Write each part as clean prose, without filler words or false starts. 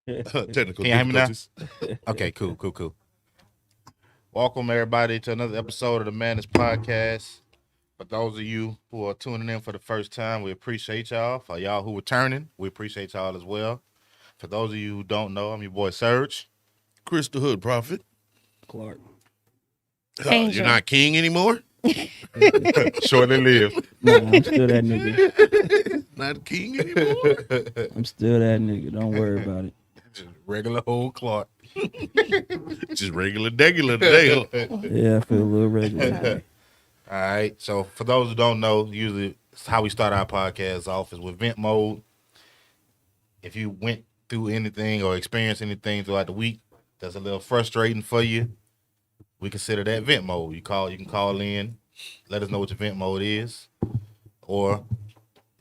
Technical Can you hear me now? difficulties. Okay, cool. Welcome everybody to another episode of the Mannish podcast. For those of you who are tuning in for the first time, we appreciate y'all. For y'all who are returning, we appreciate y'all as well. For those of you who don't know, I'm your boy Serge. Chris the Hood Prophet. Clark. You're not king anymore? Shortly lived. Nah, I'm still that nigga. Not king anymore? I'm still that nigga. Don't worry about it. Just regular old Clark. Just regular degular today. Yeah, I feel a little regular. All right. So for those who don't know, usually it's how we start our podcast off is with vent mode. If you went through anything or experienced anything throughout the week that's a little frustrating for you, we consider that vent mode. You can call in, let us know what your vent mode is, or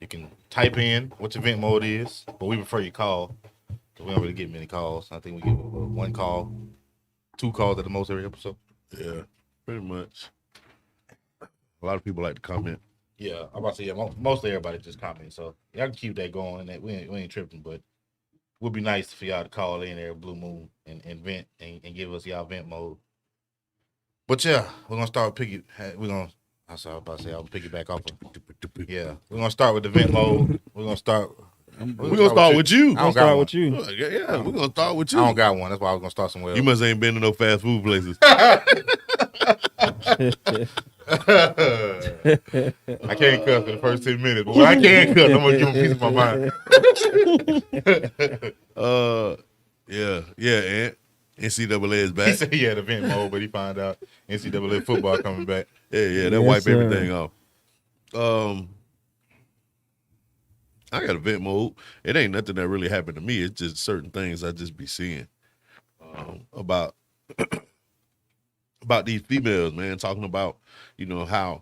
you can type in what your vent mode is. But we prefer you call because we don't really get many calls. I think we get one call, 2 calls at the most every episode. Yeah, pretty much. A lot of people like to comment. Yeah, I'm about to say mostly everybody just comment. So y'all can keep that going. We ain't tripping, but it would be nice for y'all to call in every blue moon and vent and give us y'all vent mode. But yeah, we're gonna start I'm gonna piggyback off of. Yeah, we're gonna start with the vent mode. We're gonna start with you. I don't got one. Yeah, we're gonna start with you. I don't got one. That's why I was gonna start somewhere else. You must ain't been to no fast food places. I can't cuss for the first 10 minutes, but when I can cuss, I'm gonna give him a piece of my mind. Yeah, Aunt. NCAA is back. He said he had a vent mode, but he found out NCAA football coming back. Yeah, that wipe everything off. I got a vent mode. It ain't nothing that really happened to me. It's just certain things I just be seeing about these females, man, talking about, how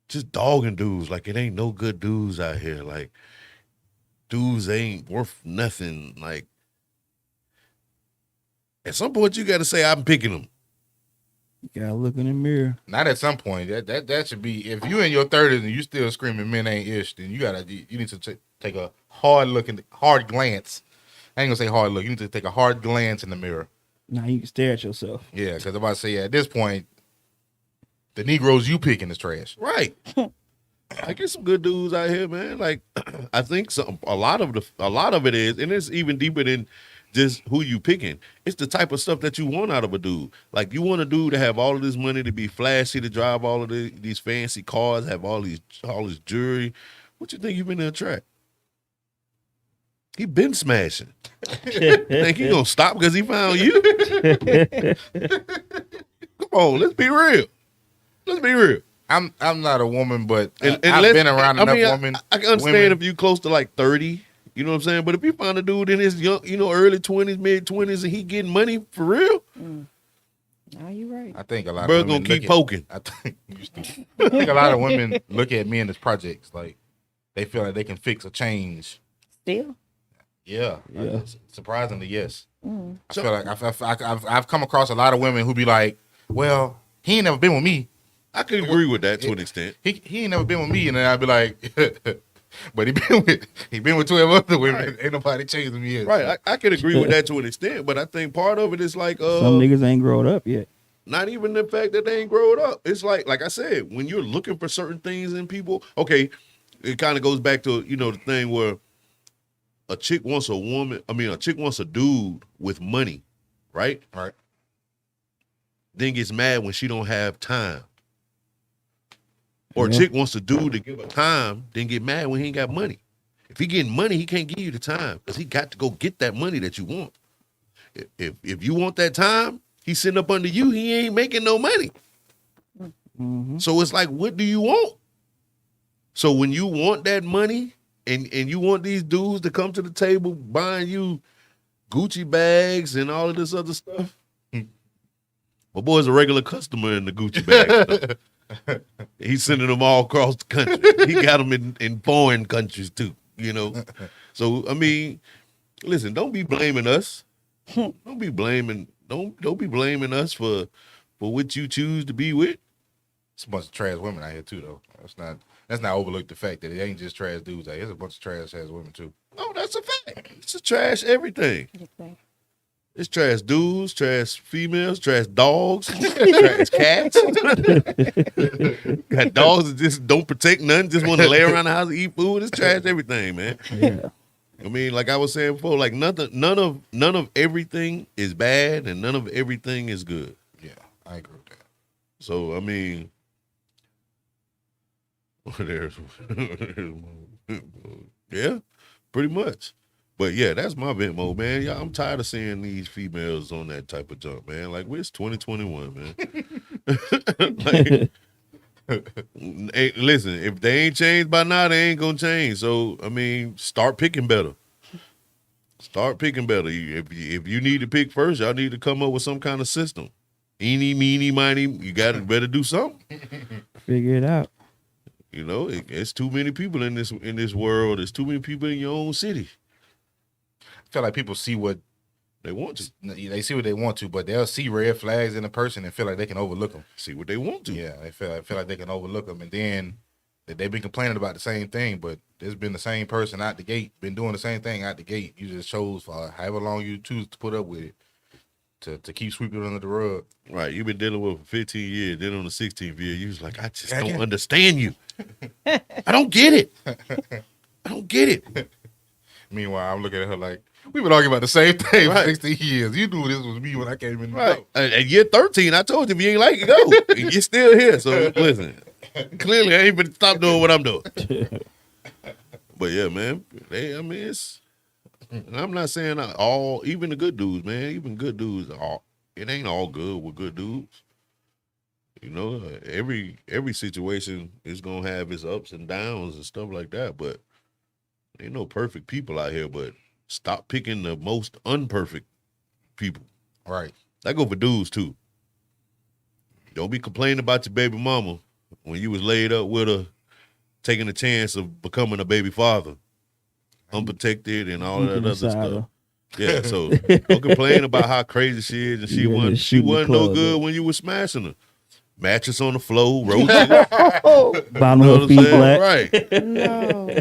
just dogging dudes. Like, it ain't no good dudes out here. Like, dudes ain't worth nothing. Like, at some point, you got to say, I'm picking them. You gotta look in the mirror. Not at some point. That should be, if you in your 30s and you still screaming men ain't ish, then you need to take a hard glance. I ain't gonna say hard look. You need to take a hard glance in the mirror. Now you can stare at yourself. Yeah, because I'm about to say, at this point, the Negroes you picking is trash. Right. I get some good dudes out here, man. Like, I think a lot of it is, and it's even deeper than just who you picking. It's the type of stuff that you want out of a dude. Like, you want a dude to have all of this money, to be flashy, to drive all of these fancy cars, have all this jewelry. What you think you been to attract? He been smashing. Think he gonna stop because he found you? Come on, let's be real. I'm not a woman, but And I've been around enough women. I can understand if you close to like 30. You know what I'm saying? But if you find a dude in his young, early 20s, mid 20s, and he getting money for real, Are you right? I think a lot bro of women gonna keep poking. I think a lot of women look at men as projects. Like, they feel like they can fix a change. Still? Yeah. Yeah. Surprisingly, yes. I feel like I've come across a lot of women who be like, well, he ain't never been with me. I could agree with that to an extent. He ain't never been with me, and then I'd be like, but he been with 12 other women. Right. Ain't nobody changed him yet. Right. I could agree with that to an extent, but I think part of it is like some niggas ain't grown up yet. Not even the fact that they ain't grown up. It's like I said, when you're looking for certain things in people, okay, it kind of goes back to, the thing where a chick wants a dude with money, right? Right. Then gets mad when she don't have time. Or a chick wants a dude to give her time, then get mad when he ain't got money. If he getting money, he can't give you the time because he got to go get that money that you want. If you want that time, he's sitting up under you. He ain't making no money. Mm-hmm. So it's like, what do you want? So when you want that money and you want these dudes to come to the table buying you Gucci bags and all of this other stuff, my boy's a regular customer in the Gucci bag stuff. He's sending them all across the country. He got them in foreign countries too, So I mean, listen, don't be blaming us. Don't be blaming us for what you choose to be with. It's a bunch of trash women out here too, though. Let's not overlook the fact that it ain't just trash dudes out here. There's a bunch of trash ass women too. Oh, that's a fact. It's a trash everything. It's trash dudes, trash females, trash dogs, trash cats. Got dogs that just don't protect nothing, just want to lay around the house and eat food. It's trash everything, man. Yeah. I mean, like I was saying before, like none of everything is bad and none of everything is good. Yeah, I agree with that. So I mean, yeah, pretty much. But yeah, that's my vent mode, man. Yeah, I'm tired of seeing these females on that type of junk, man. Like, it's 2021, man. Hey, listen, if they ain't changed by now, they ain't gonna change. So, I mean, start picking better. Start picking better. If you need to pick first, y'all need to come up with some kind of system. Eeny, meeny, miny, you better do something. Figure it out. You know, it's too many people in this world. There's too many people in your own city. I feel like people see what they want to. They see what they want to, but they'll see red flags in a person and feel like they can overlook them. See what they want to. Yeah, they feel like they can overlook them, and then they've been complaining about the same thing, but there's been the same person out the gate, been doing the same thing out the gate. You just chose for however long you choose to put up with it to keep sweeping it under the rug. Right, you've been dealing with it for 15 years. Then on the 16th year, you was like, I just don't understand you. I don't get it. I don't get it. Meanwhile, I'm looking at her like, we've been arguing about the same thing Right. for 16 years. You knew this was me when I came in the Right. door. At year 13, I told you if you ain't like it, go. And you're still here. So listen, clearly I ain't been stop doing what I'm doing. But yeah, man, it's. And I'm not saying even the good dudes, man. Even good dudes, it ain't all good with good dudes. You know, every situation is gonna have its ups and downs and stuff like that. But ain't no perfect people out here. But stop picking the most unperfect people. Right. That go for dudes too. Don't be complaining about your baby mama when you was laid up with her, taking a chance of becoming a baby father, unprotected and all that other stuff. Yeah, so don't complain about how crazy she is and she wasn't no good when you was smashing her. Mattress on the floor, roaches, bottom of her feet black. right? No.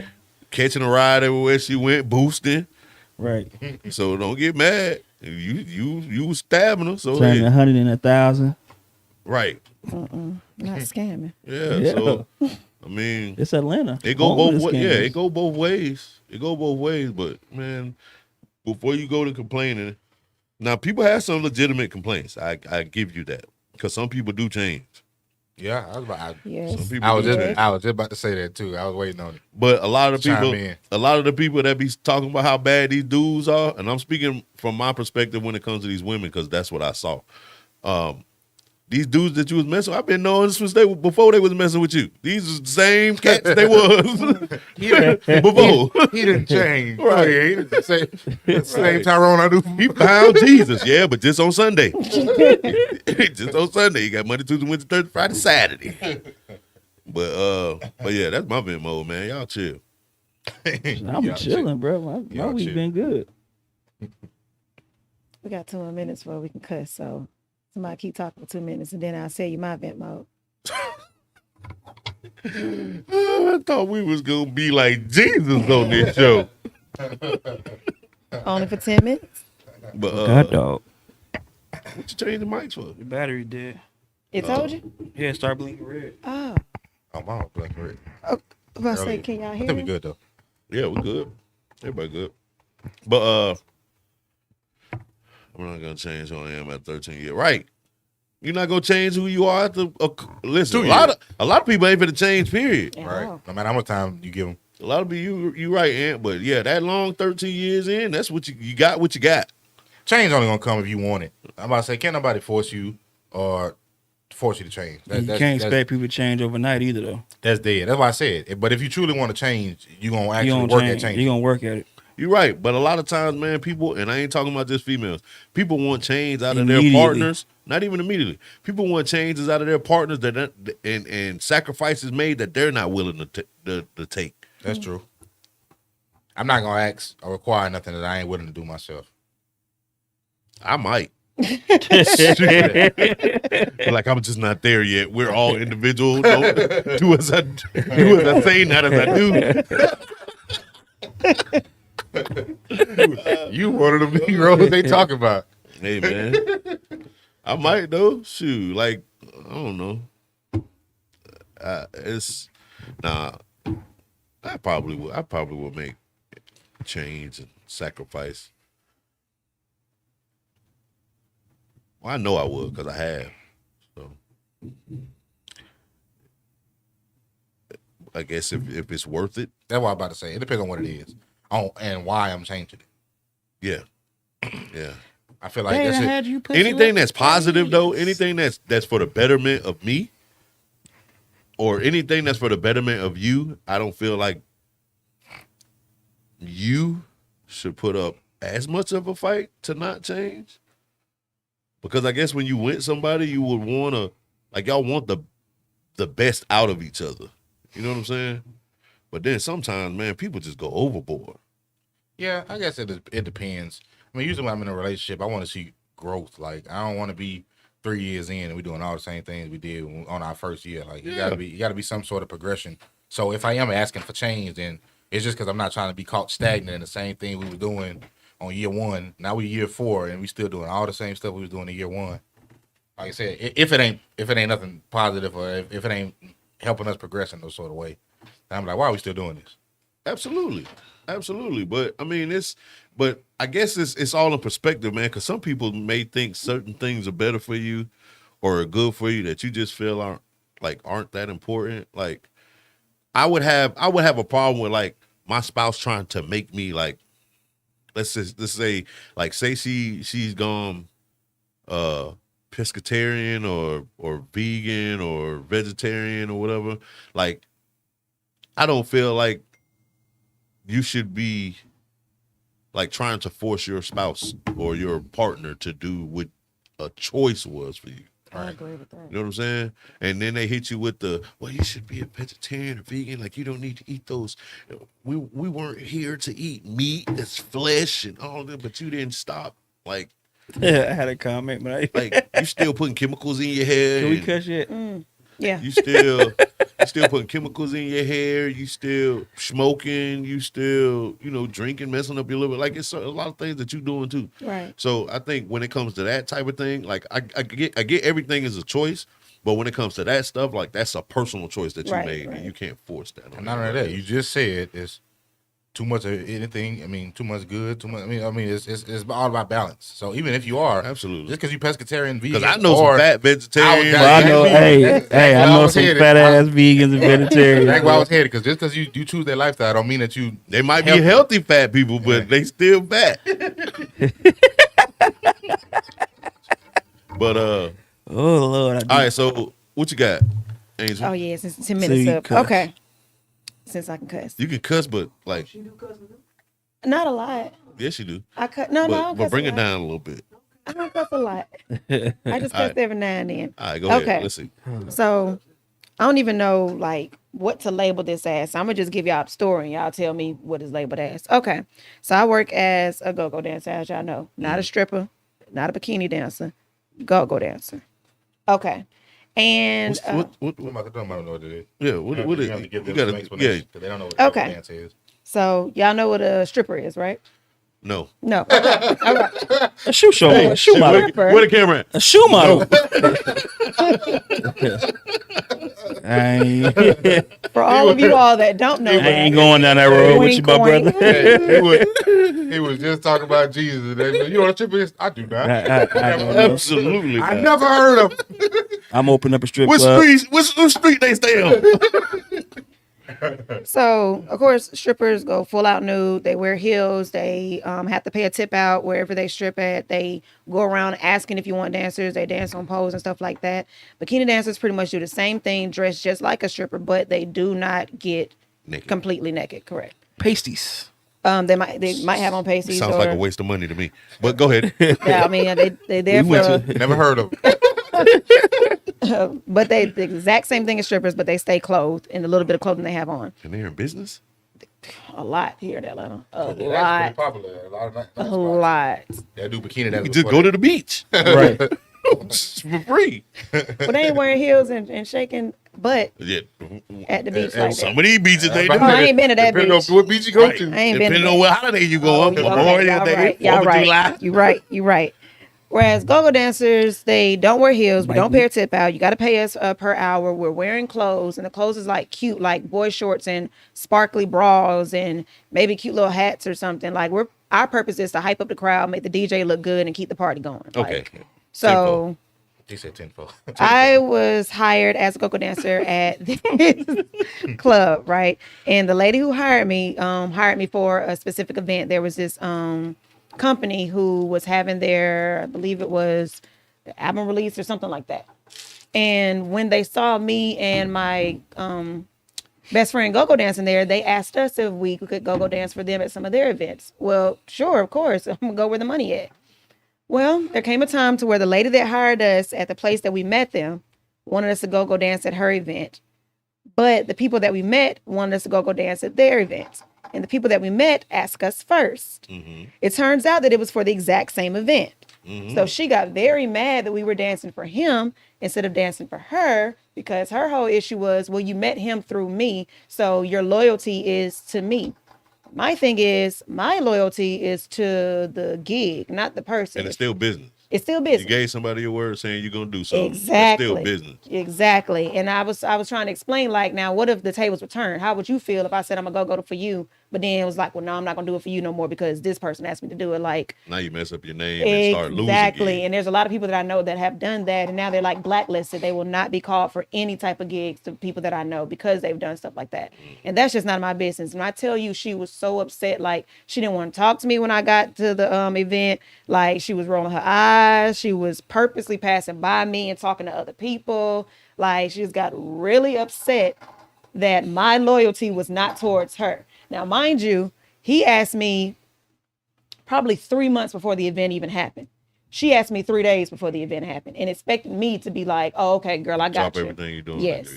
Catching a ride everywhere she went, boosting. Right. So don't get mad. You was stabbing her. So Turning hey, 100 and 1,000. right. Not scamming. Yeah. So I mean, It's Atlanta. it go both ways. Yeah, Scammers. it go both ways. It go both ways. But man, before you go to complaining, now people have some legitimate complaints. I give you that because some people do change. Yeah, I was about. Yes. Some people I was do just change. I was just about to say that too. I was waiting on it. But a lot of Chime people, in. that be talking about how bad these dudes are, and I'm speaking from my perspective when it comes to these women because that's what I saw. These dudes that you was messing with, I've been knowing since before they was messing with you. These is the same cats they was before. He didn't change. Right. Oh, yeah, he didn't say same Tyrone I do. He found Jesus, yeah, but just on Sunday. Just on Sunday. He got Monday, Tuesday, Wednesday, Thursday, Friday, Saturday. But yeah, that's my vent mode, man. Y'all chill. I'm Y'all chilling, bro. My Y'all week chill. been good. We got 2 more minutes before we can cuss. So somebody keep talking for 2 minutes and then I'll tell you my vent mode. I thought we was gonna be like Jesus on this show. Only for 10 minutes? But God dog. what you change the mics for? The battery dead. It told you? Yeah, start blinking red. Oh. Oh, my black and red. I was about to say, Earlier. can y'all I hear think we me? good though. Yeah, we good. Everybody good. But I'm not gonna change who I am at 13 years. Right. You're not gonna change who you are after listen. 2 A lot of people ain't gonna change, period. Yeah. Right. No matter how much time you give them. A lot of people you right, Aunt, but yeah, that long 13 years in, that's what you got what you got. Change only gonna come if you want it. I'm about to say, can't nobody force you or force you to change. You can't expect people to change overnight either, though. That's dead. That's why I said. But if you truly want to change, you're gonna You actually gonna work at change. changing. You gonna work at it. You're right, but a lot of times, man, people, and I ain't talking about just females, people want change out of their Immediately. partners. Not even immediately. People want changes out of their partners and sacrifices made that they're not willing to take. That's true. I'm not gonna ask or require nothing that I ain't willing to do myself. I might. Like I'm just not there yet. We're all individual. Don't do as I say, not as I do. You one of the Negroes they talk about. Hey man, I might though. Shoot, like I don't know. It's nah. I probably will make change and sacrifice. Well, I know I would because I have. So I guess if it's worth it, That's what I'm about to say. It depends on what it is, and why I'm changing it. yeah, yeah. I feel like Dang, that's I it. had you put Anything you that's positive though, anything that's for the betterment of me, or anything that's for the betterment of you, I don't feel like you should put up as much of a fight to not change. Because I guess when you with somebody, you would want to, like, y'all want the best out of each other. You know what I'm saying? But then sometimes, man, people just go overboard. Yeah, I guess it depends. I mean, usually when I'm in a relationship, I want to see growth. Like, I don't want to be 3 years in and we're doing all the same things we did on our first year. Like, you gotta be some sort of progression. So if I am asking for change, then it's just because I'm not trying to be caught stagnant in the same thing we were doing on year one. Now we year 4 and we still doing all the same stuff we was doing in year 1. Like I said, if it ain't nothing positive or if it ain't helping us progress in no sort of way, then I'm like, why are we still doing this? Absolutely. But I mean, but I guess it's all in perspective, man, because some people may think certain things are better for you or are good for you that you just feel aren't that important. Like I would have a problem with like my spouse trying to make me like, let's say like say she's gone pescatarian or vegan or vegetarian or whatever. Like I don't feel like you should be like trying to force your spouse or your partner to do what a choice was for you. I agree with that. You know what I'm saying? And then they hit you with well, you should be a vegetarian or vegan. Like you don't need to eat those. We weren't here to eat meat that's flesh and all that, but you didn't stop. Like, Yeah, I had a comment, but like you still putting chemicals in your hair. can we and cut shit? Yeah. You still putting chemicals in your hair. You still smoking. You still, drinking, messing up your liver. Like it's a lot of things that you're doing too. Right. So I think when it comes to that type of thing, like I get everything is a choice, but when it comes to that stuff, like that's a personal choice that you made, and you can't force that. And not only that, you just said it's too much of anything. I mean, too much good, too much. I mean, it's all about balance. So even if you are absolutely just because you pescatarian, vegan, because I know some fat vegetarians. I know, I know some fat ass vegans and vegetarians. That's why I was headed because just because you choose that lifestyle, don't mean that they might be healthy fat people, but they still fat. But oh Lord. All right. So what you got, Angel? Oh yeah, since 10 minutes up. cuss. Okay. Since I can cuss. You can cuss, but like Not a lot. yes, you do. I cut. No, I don't But cuss bring a it lot. down a little bit. I don't cuss a lot. I just cuss every now and then. All right, go ahead. Okay. Let's see. So I don't even know like what to label this as. So I'm gonna just give y'all the story and y'all tell me what it's labeled as. Okay. So I work as a go-go dancer, as y'all know. Not a stripper, not a bikini dancer, go-go dancer. Okay. And What I'm about to don't know what it is. yeah, what You is have to give them you gotta some explanation because they don't know what Okay. dance is. so y'all know what a stripper is, right? no. No. Okay. All right. A shoe show, a shoe model, Stripper. Where the camera at? a shoe model. I For all of you all that don't know, ain't going down that road with you, my Wink, brother. Hey, he was just talking about Jesus. And they said, you want a stripper? I do not. I don't know. Absolutely. I not. never heard of. I'm opening up a strip What club. street they stay on? So, of course, strippers go full out nude. They wear heels. They have to pay a tip out wherever they strip at. They go around asking if you want dancers. They dance on poles and stuff like that. Bikini dancers pretty much do the same thing, dress just like a stripper, but they do not get Naked. completely naked. Correct. Pasties. They might have on pasties. Sounds like a waste of money to me. But go ahead. Yeah, I mean they there for. Never heard of. But they the exact same thing as strippers, but they stay clothed in the little bit of clothing they have on. And they're in business? A lot here in Atlanta. A That's pretty lot. popular. A lot of A lot. They do bikini. You just go to the beach Right. for free. But they ain't wearing heels and shaking But Yeah. at the beach And like some that. of these beaches they do. Oh, I ain't been to that Depending on beach. what beach you go Right. to. I ain't been to Depending that. on what holiday you go Oh, on, okay, Memorial y'all Day, right. 4th Y'all of right. July. You right. You right. Whereas go-go dancers, they don't wear heels. We don't pay a tip out. You got to pay us per hour. We're wearing clothes, and the clothes is like cute, like boy shorts and sparkly bras, and maybe cute little hats or something. Like our purpose is to hype up the crowd, make the DJ look good, and keep the party going. Okay. Like, so He said tenfold. I was hired as a go-go dancer at this club, right? And the lady who hired me for a specific event. There was this company who was having their, I believe it was album release or something like that. And when they saw me and my best friend go-go dancing there, they asked us if we could go-go dance for them at some of their events. Well, sure, of course. I'm gonna go where the money at. Well, there came a time to where the lady that hired us at the place that we met them wanted us to go dance at her event. But the people that we met wanted us to go dance at their event. And the people that we met asked us first. Mm-hmm. It turns out that it was for the exact same event. Mm-hmm. So she got very mad that we were dancing for him instead of dancing for her, because her whole issue was, well, you met him through me, so your loyalty is to me. My thing is, my loyalty is to the gig, not the person. And it's still business. It's still business. You gave somebody your word saying you're gonna do something. Exactly. It's still business. Exactly. And I was trying to explain, like, now what if the tables were turned? How would you feel if I said I'm gonna go for you, but then it was like, well, no, I'm not gonna do it for you no more because this person asked me to do it. Like, Now you mess up your name and start losing. exactly. And there's a lot of people that I know that have done that, and now they're like blacklisted. They will not be called for any type of gigs to people that I know because they've done stuff like that. And that's just not my business. When I tell you, she was so upset, like she didn't want to talk to me when I got to the event. Like, she was rolling her eyes. She was purposely passing by me and talking to other people. Like, she just got really upset that my loyalty was not towards her. Now, mind you, he asked me probably 3 months before the event even happened. She asked me 3 days before the event happened and expected me to be like, oh, okay, girl, I got Drop you. everything you're doing. Yes.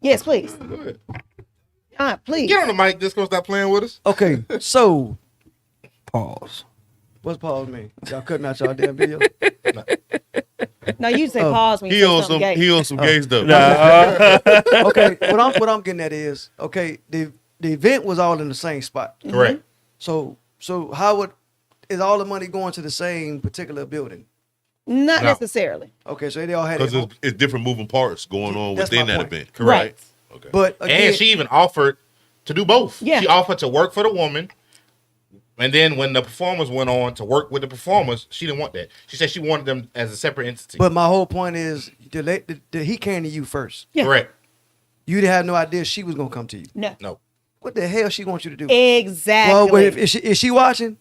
Yes, please. Go ahead. Please. Get on the mic. Just gonna stop playing with us. Okay, so pause. What's pause mean? Y'all cutting out y'all damn video? No, you say pause when you He say on something some gay. he on some gay stuff. Okay, what I'm getting at is, okay, the event was all in the same spot. Correct. So how is all the money going to the same particular building? Not No. necessarily. Okay, so they all had Because it. it's different moving parts going on That's within my that point. event. Right. Okay. But again, And she even offered to do both. Yeah. She offered to work for the woman. And then when the performers went on to work with the performers, she didn't want that. She said she wanted them as a separate entity. but my whole point is, he came to you first. Yeah. Correct. You didn't have no idea she was gonna come to you. No. No. What the hell she wants you to do? Exactly. Well, but is she watching?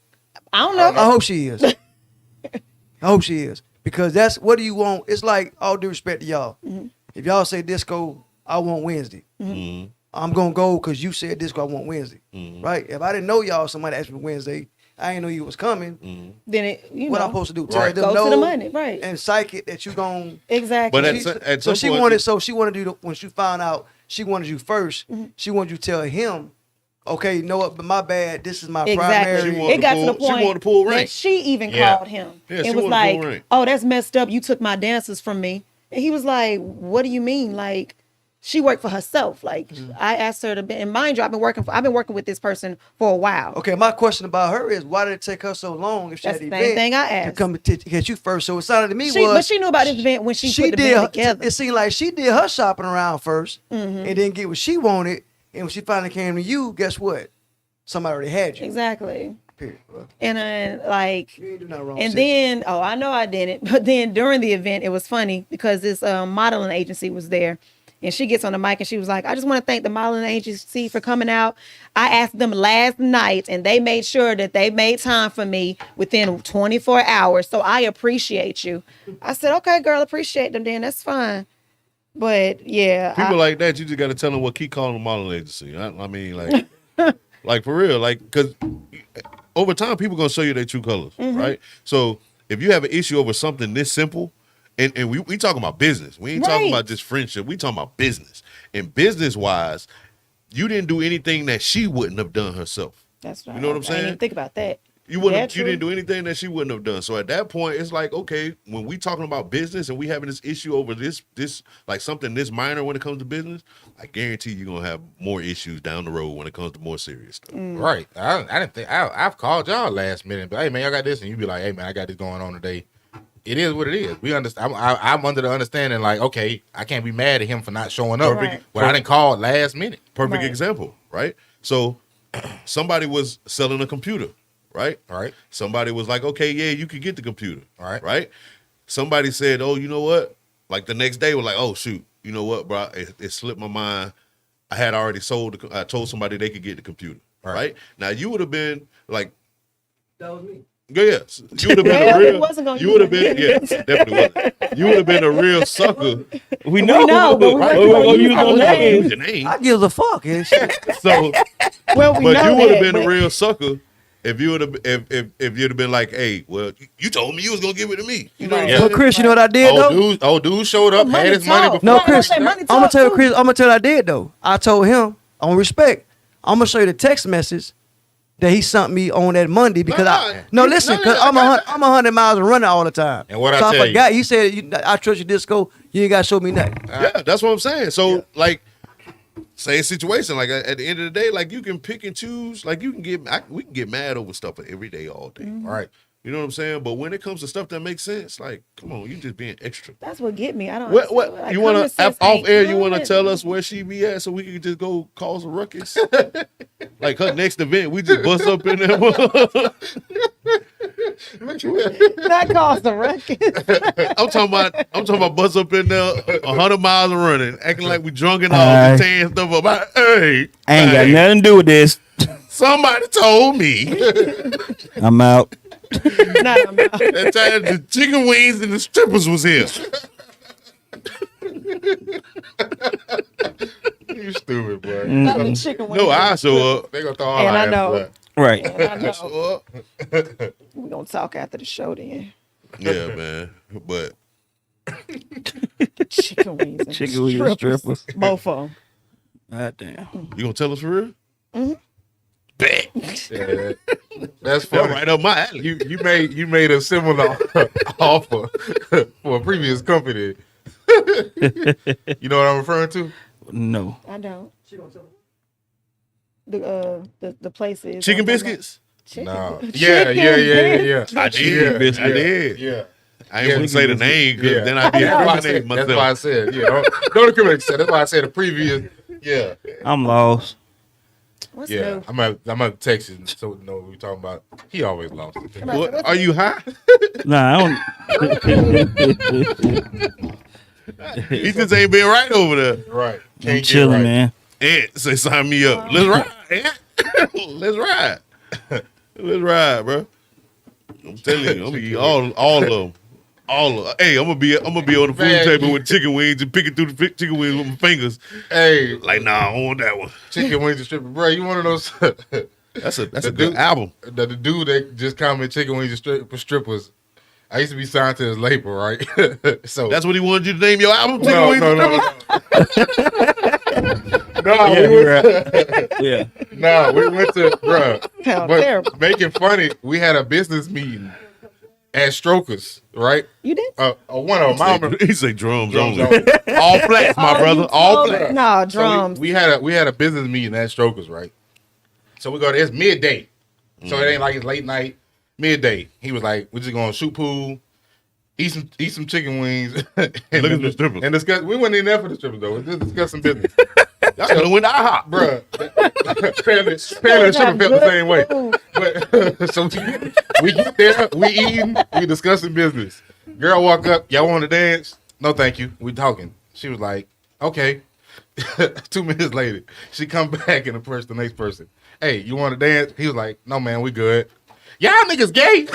I don't know. I hope she is. I hope she is. Because that's, what do you want? It's like, all due respect to y'all. Mm-hmm. If y'all say disco, I want Wednesday. Mm-hmm. I'm going to go because you said disco, I want Wednesday. Mm-hmm. Right? If I didn't know y'all, somebody asked me Wednesday, I didn't know you was coming. Mm-hmm. Then it, you What know, I'm supposed to do? Right. Tell them go no to the money, right? and psych it that you going Exactly. But to. at So some she point- wanted to do when she found out she wanted you first, Mm-hmm. she wanted you to tell him, okay, you know what, but my bad, this is my Exactly. She primary. wanted It got to the to pull- she point wanted to pull rank. that she even Yeah. called him. Yeah, she It was wanted to like, pull rank. oh, that's messed up. You took my dancers from me. And he was like, what do you mean? Like, she worked for herself. Like, I asked her to be, and mind you, I've been working with this person for a while. Okay, my question about her is, why did it take her so long if she That's had the the same event thing I to asked. come to get you first? So it sounded to me But she knew about this event when she put the did. band together. It seemed like she did her shopping around 1st Mm-hmm. and didn't get what she wanted. And when she finally came to you, guess what? Somebody already had you. Exactly. Period. Bro. And then, like, You ain't do nothing wrong. and sis. then, oh, I know I didn't. But then during the event, it was funny because this modeling agency was there. And she gets on the mic and she was like, I just want to thank the modeling agency for coming out. I asked them last night and they made sure that they made time for me within 24 hours. So I appreciate you. I said, okay, girl, appreciate them then. That's fine. But yeah. People like that, you just got to tell them what keep calling a modeling agency. I mean, like, like for real, like, because over time, people gonna show you their true colors, Mm-hmm. right? So if you have an issue over something this simple, and we talking about business, we ain't talking Right. about just friendship. We talking about business. And business wise, you didn't do anything that she wouldn't have done herself. That's right. You know what I'm I didn't even saying? think about that. You wouldn't. That You didn't true. do anything that she wouldn't have done. So at that point, it's like, okay, when we talking about business and we having this issue over this like something this minor when it comes to business, I guarantee you're gonna have more issues down the road when it comes to more serious stuff. Right. I didn't think I've called y'all last minute, but hey man, y'all got this, and you be like, hey man, I got this going on today. It is what it is. We understand. I'm under the understanding, like, okay, I can't be mad at him for not showing up Right. when I didn't call last minute. Perfect Right. example, right? So somebody was selling a computer, right? All right. Somebody was like, okay, yeah, you could get the computer, Right. right? Somebody said, oh, you know what? Like the next day, was like, oh shoot, you know what, bro? It slipped my mind. I had already I told somebody they could get the computer, right? Now you would have been like, That was me. yeah, you would have been Well, a he real. wasn't gonna You would have use been, it. yeah, definitely wasn't. You would have been a real sucker. We know, know, but we Right. wasn't gonna We're use gonna our use our name. Use your name. I gives a fuck. And shit. So, Well, we but know you would have that, been a but- real sucker if you would have if you'd have been like, hey, well, you told me you was gonna give it to me. You know what I'm Right. So saying? Chris, you know what I did though? Dude showed up, Money had his money talk. before. No, Yeah, Chris, I I'm say money gonna talk, tell you, too. Chris. I'm gonna tell you what I did though. I told him on respect. I'm gonna show you the text message that he sent me on that Monday because listen, because I'm 100 miles and running all the time. And what I so tell you? forgot. You said I trust your disco. You ain't gotta show me nothing. Yeah, that's what I'm saying. So like, same situation. Like at the end of the day, like you can pick and choose. Like you can we can get mad over stuff every day, all day. Right. You know what I'm saying? But when it comes to stuff that makes sense, like, come on, you just being extra. That's what get me. I don't. What understand. Like, you want common to sense off ain't air? You want to good. tell us where she be at so we can just go cause a ruckus? Like her next event, we just bust up in there. That caused a ruckus. I'm talking about bust up in there 100 miles and running, acting like we drunk and all, Aye. tearing stuff up. Hey, I ain't got hey, nothing to do with this. somebody told me I'm out. Nah, I'm out. that time the chicken wings and the strippers was here. You stupid, boy. Not the chicken wings. No, I show up. They gonna throw all And our I know. asses Right. And I I know. show up. We're gonna talk after the show then. Yeah, man. But Chicken wings. And Chicken wings and strippers. Both of them. God damn. you gonna tell us for real? Bet. Yeah, that's That's funny. right up my alley. You made a similar offer for a previous company. You know what I'm referring to? No. I don't. The places. Chicken biscuits? Chicken. No. Chicken Yeah. I did. biscuits. I did. Yeah. I ain't want to say the name because Yeah. then I'd be That's why I incriminating said. That's why I myself. said. Yeah. Don't incriminate yourself. That's why I said the previous. Yeah. I'm lost. What's Yeah. new? I'm gonna text you so we know what we're talking about. He always lost. What, are you high? Nah, I He just ain't been right over there. Right. don't. I'm chilling, man. Ant, say sign me up. Let's ride, Ant. Let's ride. Let's ride, bro. I'm telling you, I'm gonna eat all of them. All of. Hey, I'm gonna be on the food Man. table with chicken wings and picking through the chicken wings with my fingers. Hey, Like, nah, I don't want that one. chicken wings and stripper, bro. You one of those? That's a The good dude- album. the dude that just commented chicken wings and strippers. I used to be signed to his label, right? So That's what he wanted you to name your album. Chicken no, wings no, and no, strippers? no. Yeah, we you're went, Yeah. no, we went to, bro. Sound But terrible. making funny, we had a business meeting at Strokers, right? You did? One of them. I don't remember. He say drums Drums only. only. All flats, my Oh, brother. you All told flats. me. No, So drums. we had a business meeting at Strokers, right? So we go there. It's midday, so it ain't like it's late night. Midday. He was like, "We're just gonna shoot pool, eat some chicken wings, and Look at the strippers. and discuss." We wasn't even there for the strippers though. We just discuss some business, Y'all could have went to IHOP. bruh. Apparently the stripper felt the same way. But so we get there, we eating, we discussing business. Girl walk up, y'all want to dance? No, thank you. We talking. She was like, okay. 2 minutes later, she come back and approach the next person. Hey, you want to dance? He was like, no, man, we good. Y'all niggas gay.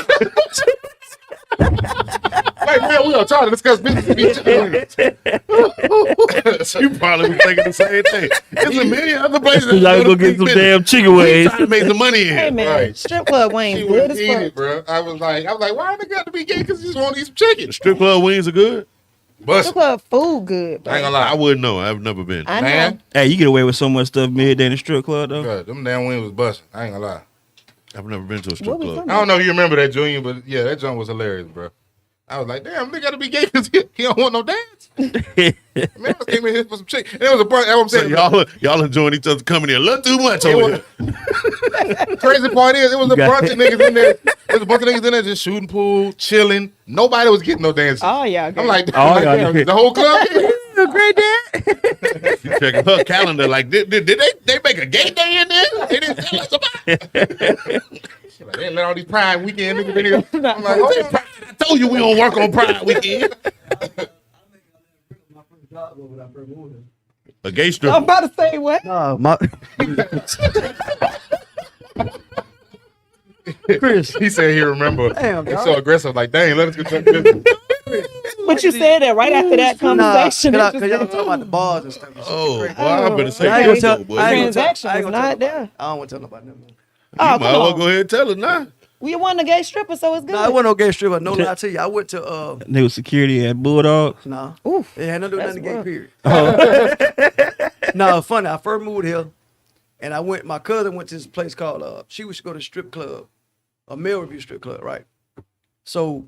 Like, man, we gonna try to discuss business with each other. You probably was thinking the same thing. There's a million other places. Y'all go get some damn chicken We wings. trying to make some money in Hey here. man, Right. strip club wings She good was as eating, fuck. bro. I was like, why they got to be gay? Because you just want to eat some chicken. Strip club wings are good. Bust. Strip club food good. I ain't gonna Bro. I lie. wouldn't know. I've never been. I know. Man. Hey, you get away with so much stuff midday in the strip club though. Bruh, them damn wings was busting. I ain't gonna lie. I've never been to a strip What we club. talking I don't know if you remember that, Junior, but yeah, that joint was hilarious, bro. I was like, damn, they gotta be gay because he don't want no dance. Man, I came in here for some chick. And it was a bunch. I'm So saying, y'all enjoying each other's company a little too much over here. crazy part is, it was a bunch of niggas in there. There was a bunch of niggas in there just shooting pool, chilling. Nobody was getting no dances. Oh yeah. I'm like, Oh, damn, yeah, damn, the whole club. Great dad. You checking her calendar like, did they make a gay day in there? They didn't tell us about it. Like, they let all these Pride weekend niggas in here. I'm like, hold on. I told you we don't work on Pride weekend. A gay stripper. I'm about to say what? No, my Chris. He said he remember. Damn, He's dog. so aggressive. Like, dang, let us get to this. But you said that right after that conversation. Nah, cause y'all talking about the bars and stuff. Oh, well, I better say I ain't gonna that, tell. though, boy. I ain't gonna Transaction tell- I ain't was gonna not tell there. nobody. I don't want to tell nobody that. Oh, You come might as well on. go ahead and tell her now. We wasn't a gay stripper, so it's good. No, it wasn't no gay stripper. No lie to you. I went to They was security at Bulldog. no. Oof. It had nothing to do with That's nothing gay. rough. Period. No, funny. I first moved here, and I went. My cousin went to this place called. She used to go to strip club, a male review strip club, right? So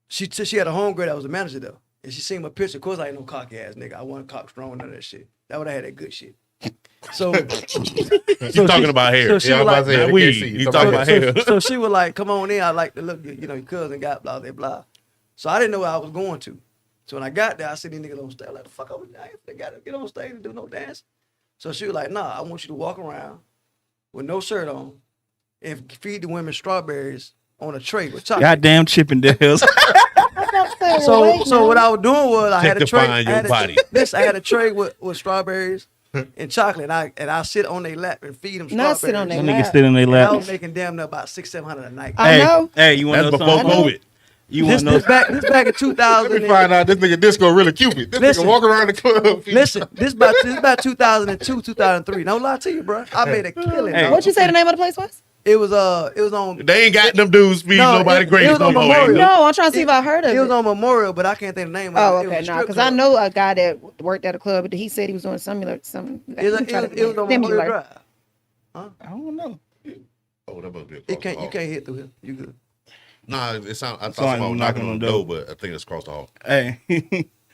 she had a homegirl that was a manager there, and she seen my picture. Of course, I ain't no cocky ass nigga. I wasn't cock strong, none of that shit. That would have had that good shit. So You talking about hair. so she Yeah, was I'm about to like, say, Not I weed. can't see You you. talking about hair. so she was like, come on in. I like to look good. You know, your cousin got blah, blah, blah. So I didn't know where I was going to. So when I got there, I see these niggas on stage. I'm like, the fuck over there? They got to get on stage and do no dance. So she was like, nah, I want you to walk around with no shirt on and feed the women strawberries on a tray with chocolate. Goddamn Chippendales. So what I was doing was I had a tray. Sanctifying your body. I had a tray with strawberries and chocolate, and I sit on their lap and feed them strawberries. Not sit on Some their niggas lap. sit in their And I lap. was making damn near about $600-700 a night. I know. Hey, you want That's to know before something? COVID. You want This, to know this back in 2000. Let me find out this nigga Disco really Cupid. This Listen. nigga walking around the club. Listen, this about 2002, 2003. No lie to you, bro. I made a killing. Hey. dog. What you say the name of the place was? It was on. They ain't got them dudes feeding No, nobody it graves was no on more. Memorial. No, I'm trying to see if I heard of It it. was on Memorial, but I can't think of the name of Oh, it. It was okay, a no, strip because I club. know a guy that worked at a club, but he said he was doing some. It was on Memorial similar. Drive. I don't know. Oh, that must be You across the hall. can't hit through here. You good? Nah, it sound. I thought like somebody was knocking knocking on on the the door, but I think it's across the hall. Hey.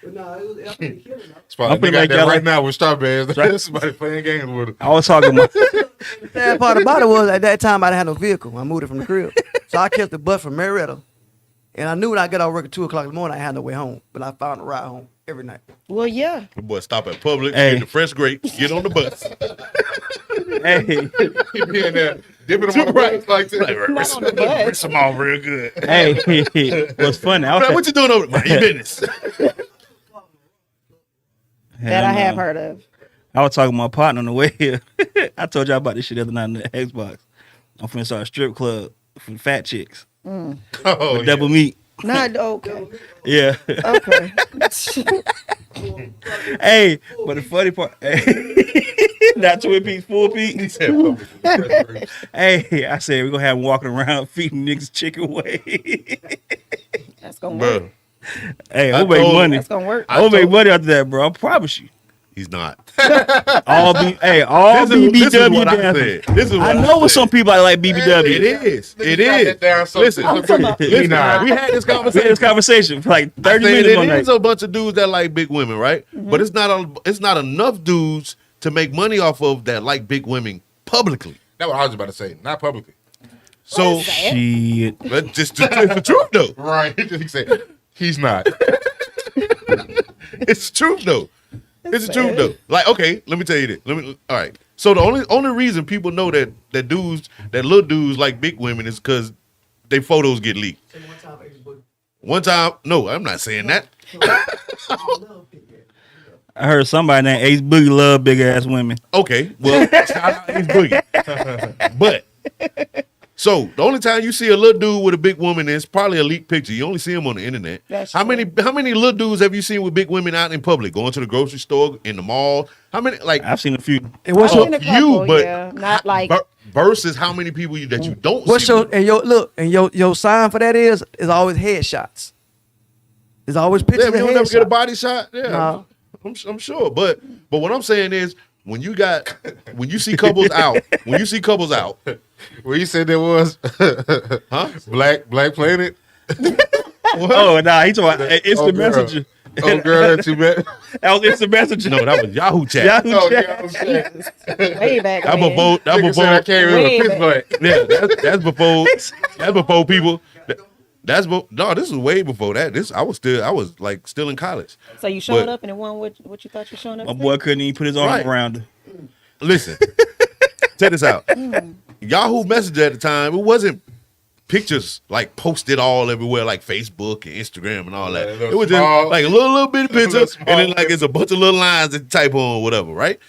But no, it was I made a killing. Spot, I'm they finna got make that y'all right like- now with strawberries. Somebody playing games with it. I was talking about The sad part about it was at that time I didn't have no vehicle. I moved it from the crib, so I kept the bus from Marietta, and I knew when I got off work at 2:00 in the morning I had no way home, but I found a ride home every night. Well, yeah. The boy stop at Publix, Hey. get the fresh grapes, get on the bus. hey, He be in there dipping them on the right like this. Not on the bus. Rinse them off real good. hey, what's funny? I was Like, what you doing over there? Mind your business. That I have heard of. I was talking to my partner on the way here. I told y'all about this shit the other night on the Xbox. I'm finna start a strip club for fat chicks. Oh, With double meat. Not okay. Yeah. Okay. Hey, but the funny part, not twin peaks, full He peaks. said public fresh grapes. Hey, I said we're gonna have them walking around feeding niggas chicken way. That's gonna work. Bro, Hey, I I'll make told- money. That's gonna work. I'll make money after that, bro. I promise you. he's not. All This is BBW what I dancers. said. This is what I know with said. some people I like BBW. It is. Niggas It got is. that down so Listen, quick. listen, Nah. we had this We had conversation. this conversation for like 30 I said minutes one it night. is a bunch of dudes that like big women, right? But it's not enough dudes to make money off of that like big women publicly. That's what I was about to say. Not publicly. So Shit. that's just it's the truth though. Right. He said he's not. It's the truth though. It's the truth though. Like, okay, let me tell you this. All right. So the only reason people know that little dudes like big women is because their photos get leaked. One time, no, I'm not saying that. I heard somebody named Ace Boogie love big ass women. Okay, well, shout out Ace Boogie. But so the only time you see a little dude with a big woman is probably a leaked picture. You only see him on the internet. That's How true. many little dudes have you seen with big women out in public, going to the grocery store, in the mall? How many? Like I've seen a few. And what's I've your seen a couple, but yeah. Not like versus how many people that you don't what's see? your and your sign for that is always headshots. There's always pictures Damn, you of don't never get a headshots. body shot? Yeah, No. I'm sure. But what I'm saying is, when you see couples out, Where you said there was, huh? Black Planet. Oh, nah, he talking about instant girl. messenger. Oh, girl that you met. That was instant messenger. No, that was Yahoo Chat. Yahoo Oh, Chat. yeah, I'm saying. Way back That when. before. That Nigga said I before. can't remember Way piss back. butt. Yeah, that's before. That's before people. No, this was way before that. I was like still in college. So you showed But- up and it wasn't what you thought you showing up. My to? boy couldn't even put his arm Right. around her. Listen, check this out. Yahoo Messenger at the time, it wasn't pictures like posted all everywhere like Facebook and Instagram and all that. Yeah, It was small- just like a little bitty picture, little and then small like it's a bunch of little lines that you type on or whatever, right?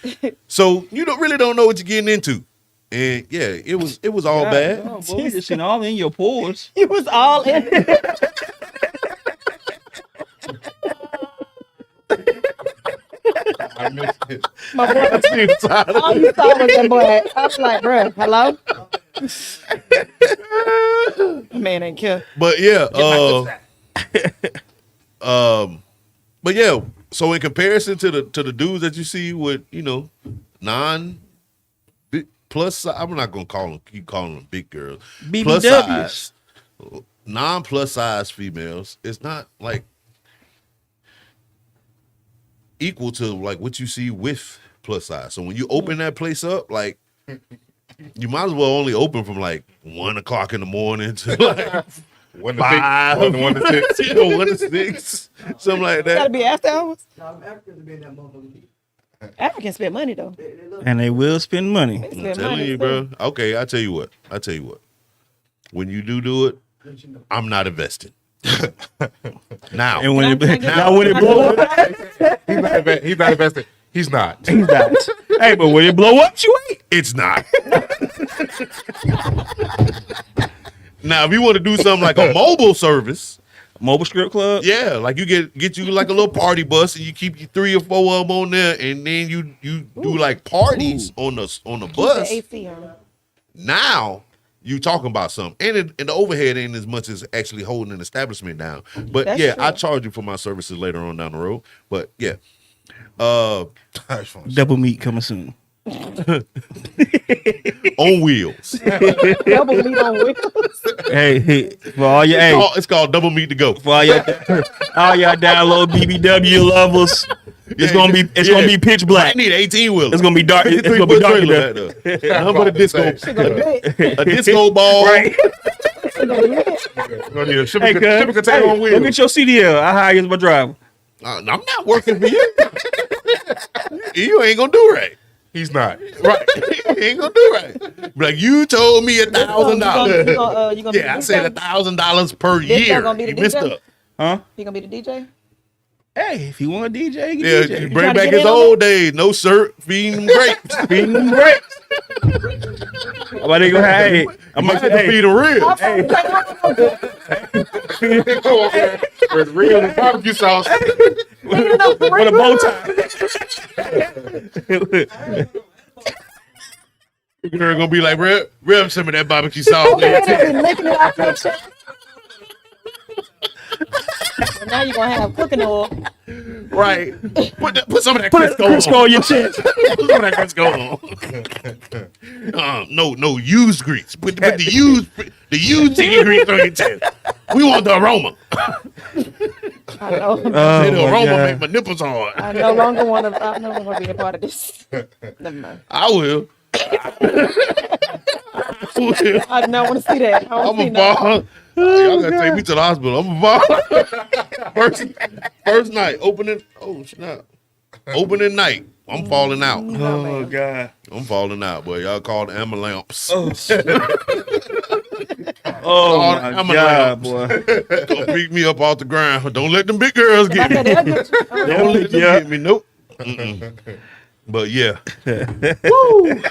So you don't know what you're getting into, and yeah, it was all bad. Oh, boy, we just seen all in your pores. It was all in. I missed it. My boy, all you saw was that boy. I was like, bro, hello. Man ain't care. But yeah, but yeah. So in comparison to the dudes that you see with non plus size, I'm not gonna keep calling them big girls. Plus BBWs. size, non plus size females. It's not like equal to like what you see with plus size. So when you open that place up, like you might as well only open from like 1 o'clock in the morning to like 1 to 5, 6. 1 to 6. 1 to 6, something like Gotta that. be after hours. Now, Africans be in that motherfucker. Africans spend money though. They look. And they will spend money. They I'm spend telling money you, too. bro. Okay, I tell you what. When you do it, I'm not investing. Now, And when Can I it, get- now when it blow up, He's not invested. He's not. he's not. Hey, but when it blow up, you ain't. it's not. Now, if you want to do something like a mobile service, Mobile strip club. yeah, like you get you like a little party bus, and you keep your 3 or 4 of them on there, and then you do like parties on the Keep the bus. AC on. Now you talking about something, and the overhead ain't as much as actually holding an establishment down. But That's yeah, true. I charge you for my services later on down the road. But yeah, Double meat coming soon. on wheels. Double meat on wheels. Hey, for all your It's called double meat to go. for all y'all download BBW lovers, it's gonna be pitch I black. need 18 wheelers. It's gonna be dark. It's gonna be dark in there. Nothing but a disco, a disco ball. Right. Gonna need a shipping Hey, shipping cuz, container on go wheels. get your CDL. I hire you as my driver. I'm not working for you. You ain't gonna do right. He's not. Right. You ain't gonna do right. Like you told me $1,000. You gonna Yeah, I said $1,000 per This year. gonna be the You missed DJ? up. Huh? You gonna be the DJ? Hey, if you want a DJ, you Yeah, can DJ. bring trying to back get his in on old days. No shirt, feeding grapes. Feeding them grapes. But they gonna have, hey, I'm Might gonna have to feed them real. With real and barbecue sauce. with a bow tie. You're gonna be like, rub some of that barbecue sauce. Licking it off your chest. And now you're gonna have cooking oil. Right. Put some of that Put Crisco on your chest. Put some of that Crisco on. No used grease. Put the used chicken grease on your chest. We want the aroma. I know. Say the Oh, my aroma God. make my nipples hard. I no longer want to be a part of this. Never mind. I will. I do not want to see that. I I'm want to a see that. ball. Y'all gotta take me to the hospital. I'm a ball. First night, opening. Oh snap! Opening night. I'm falling out. Oh God. I'm falling out, boy. Y'all call the ambulance. Oh, oh my I'm a God, lamp. boy. Don't pick me up off the ground. Don't let them big girls I get me. said they'll get you. Don't let them Yeah. get me. Nope. Mm-mm. But yeah. Woo.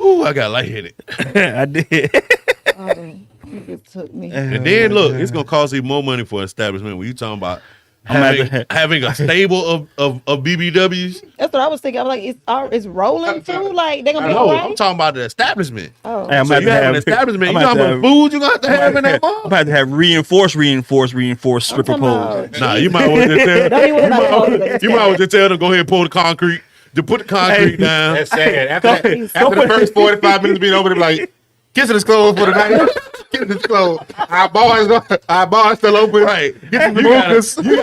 Ooh, I got lightheaded. I did. You just took me. And then look, it's gonna cost you more money for an establishment when you talking about gonna have having a stable of BBWs. That's what I was thinking. I was like, it's rolling too. Like they're gonna be No, all I'm right. talking about the establishment. Oh, Hey, I'm So about you to have have an establishment. I'm You know how about to much food you got to have in that I'm mall? about to have reinforced stripper talking poles. about- Nah, you might want to tell. Don't even worry about all of that. You might want to tell them go ahead and pour the concrete. to put the concrete down. That's sad. After the first 45 minutes being over, they're like, kissing his clothes for the night. Kissing his clothes. Our bar's still open. Right. Get You got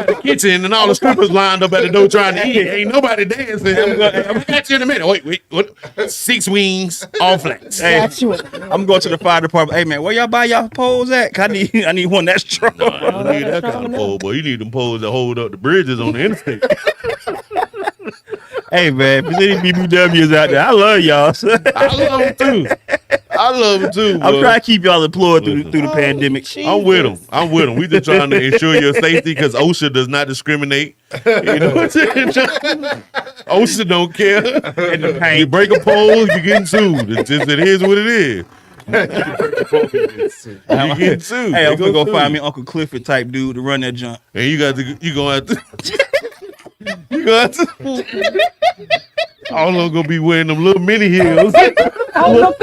the kitchen and all the strippers lined up at the door trying to eat. Ain't nobody dancing. I'm got you in a minute. Wait, what? 6 wings, all flats. Hey, Got you. I'm going to the fire department. Hey man, where y'all buy y'all poles at? 'Cause I need one that's strong. You don't need that kind of pole, boy. You need them poles that hold up the bridges on the interstate. Hey man, if there's any BBWs out there, I love y'all. I love them too. I'm Boy. trying to keep y'all employed through the pandemic. I'm with them. We just trying to ensure your safety because OSHA does not discriminate. You know what I'm saying? OSHA don't care. You break a pole, you getting sued. It is what it is. You getting sued. Hey, I'm They gonna go sue find you. me Uncle Clifford type dude to run that junk. And you gonna have to. You gonna have to. All of them gonna be wearing them little mini heels. Little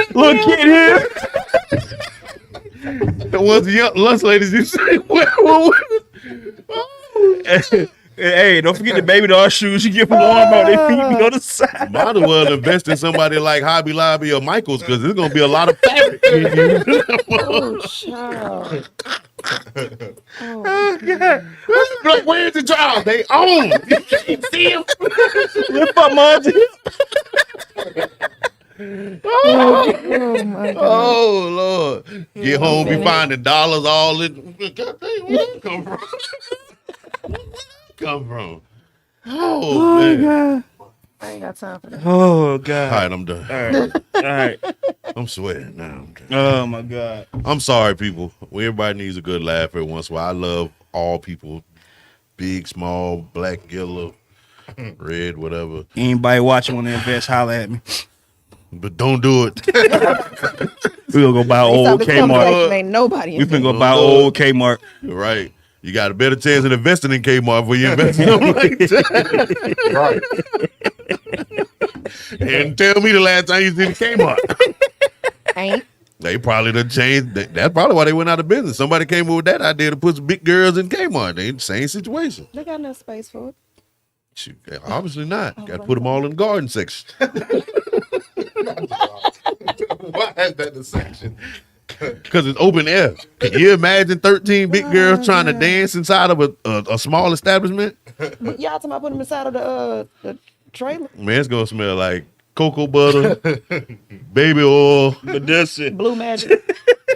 kid here. The ones the young lunch ladies used to wear. Hey, don't forget the baby doll shoes you get from Walmart. They feet be on the side. Might as well invest in somebody like Hobby Lobby or Michaels because there's gonna be a lot of fabric. Oh, child. Like, where's the drawers? They own. You can't see them. Lift up Monty. Oh, my God. Oh Lord! Get home, be finding dollars all in. God dang, where that come from? Come from? Oh man! I ain't got time for that. Oh All God. right, I'm done. All right. I'm sweating now. I'm done. Oh my God. I'm sorry, people. Everybody needs a good laugh every once in a while. I love all people, big, small, black, yellow, red, whatever. Anybody watching want to invest, holler at me. But don't do it. We gonna go buy old Kmart. Ain't nobody. We finna go Don't buy do old Kmart. Right. You got a better chance of investing in Kmart before you invest in something like that. Right. And tell me the last time you seen Kmart. Ain't. They probably done changed. That's probably why they went out of business. Somebody came up with that idea to put some big girls in Kmart. They in the same situation. They got enough space for it. Shoot, obviously not. Got to put them all in the garden section. Why is that the section? Because it's open air. Can you imagine 13 big girls trying to dance inside of a small establishment? But y'all talking about putting them inside of the trailer? Man, it's going to smell like cocoa butter, baby oil, Medicine. Blue Magic.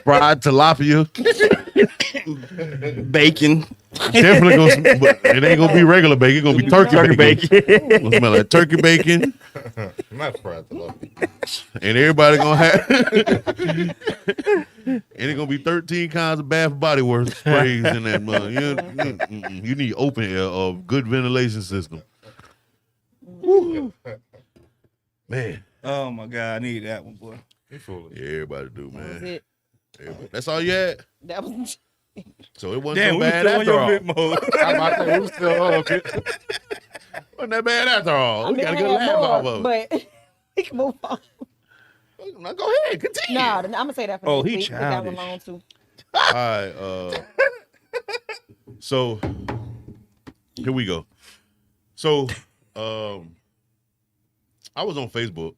fried tilapia. Bacon. Definitely going to but it ain't going to be regular bacon. It's going to be turkey bacon. It's going to smell like turkey bacon. Not fried tilapia. And everybody going to have... and it's going to be 13 kinds of Bath Body Works sprays in that mug. You need open air or good ventilation system. Woo. Man. Oh my God, I need that one, boy. You foolish. Yeah, everybody do, That was man. it. Everybody. That's all you had? That was So it wasn't Damn, so we was bad still on after your all. bit mode. I'm about to say, who's still up? Wasn't that bad after all. I We mean, got a I good had laugh more, off of it. but we can move on. Now go ahead, continue. Nah, I'm gonna say that for Oh, next he week. We got one childish. long too. All right. So here we go. So I was on Facebook,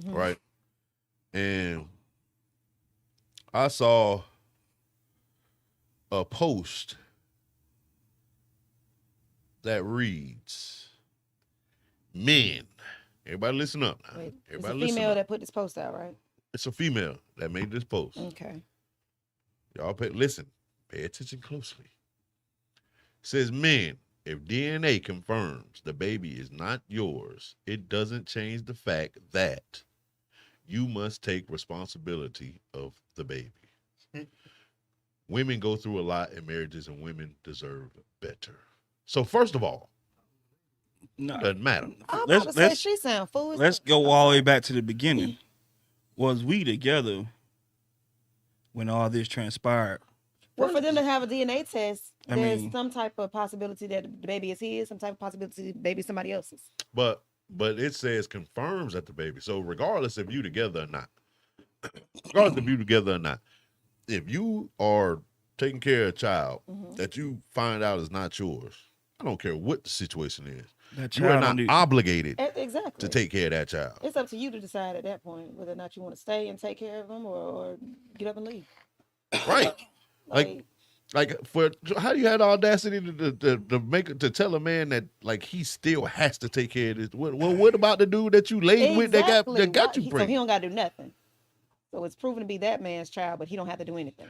right? And I saw a post that reads, "Men." Everybody listen up now. Wait, it's a Everybody listen female up. that put this post out, right? It's a female that made this post. Okay. Y'all listen, pay attention closely. It says, "Men, if DNA confirms the baby is not yours, it doesn't change the fact that you must take responsibility of the baby. Women go through a lot in marriages and women deserve better." So first of all, No. doesn't matter. I'm Let's- about to say let's- she sound foolish. Let's go all the way back to the beginning. Was we together when all this transpired? Well, for them to have a DNA test, I there's mean- some type of possibility that the baby is his, some type of possibility the baby is somebody else's. But it says confirms that the baby. So regardless if you together or not, if you are taking care of a child that you find out is not yours, I don't care what the situation is. That You are child not don't need- obligated Exactly. to take care of that child. It's up to you to decide at that point whether or not you want to stay and take care of them or get up and leave. Right. Like, Like for how do you have the audacity to tell a man that like he still has to take care of this? What about the dude that you laid with that got Why- you So he pregnant? don't got to do nothing. So it's proven to be that man's child, but he don't have to do anything.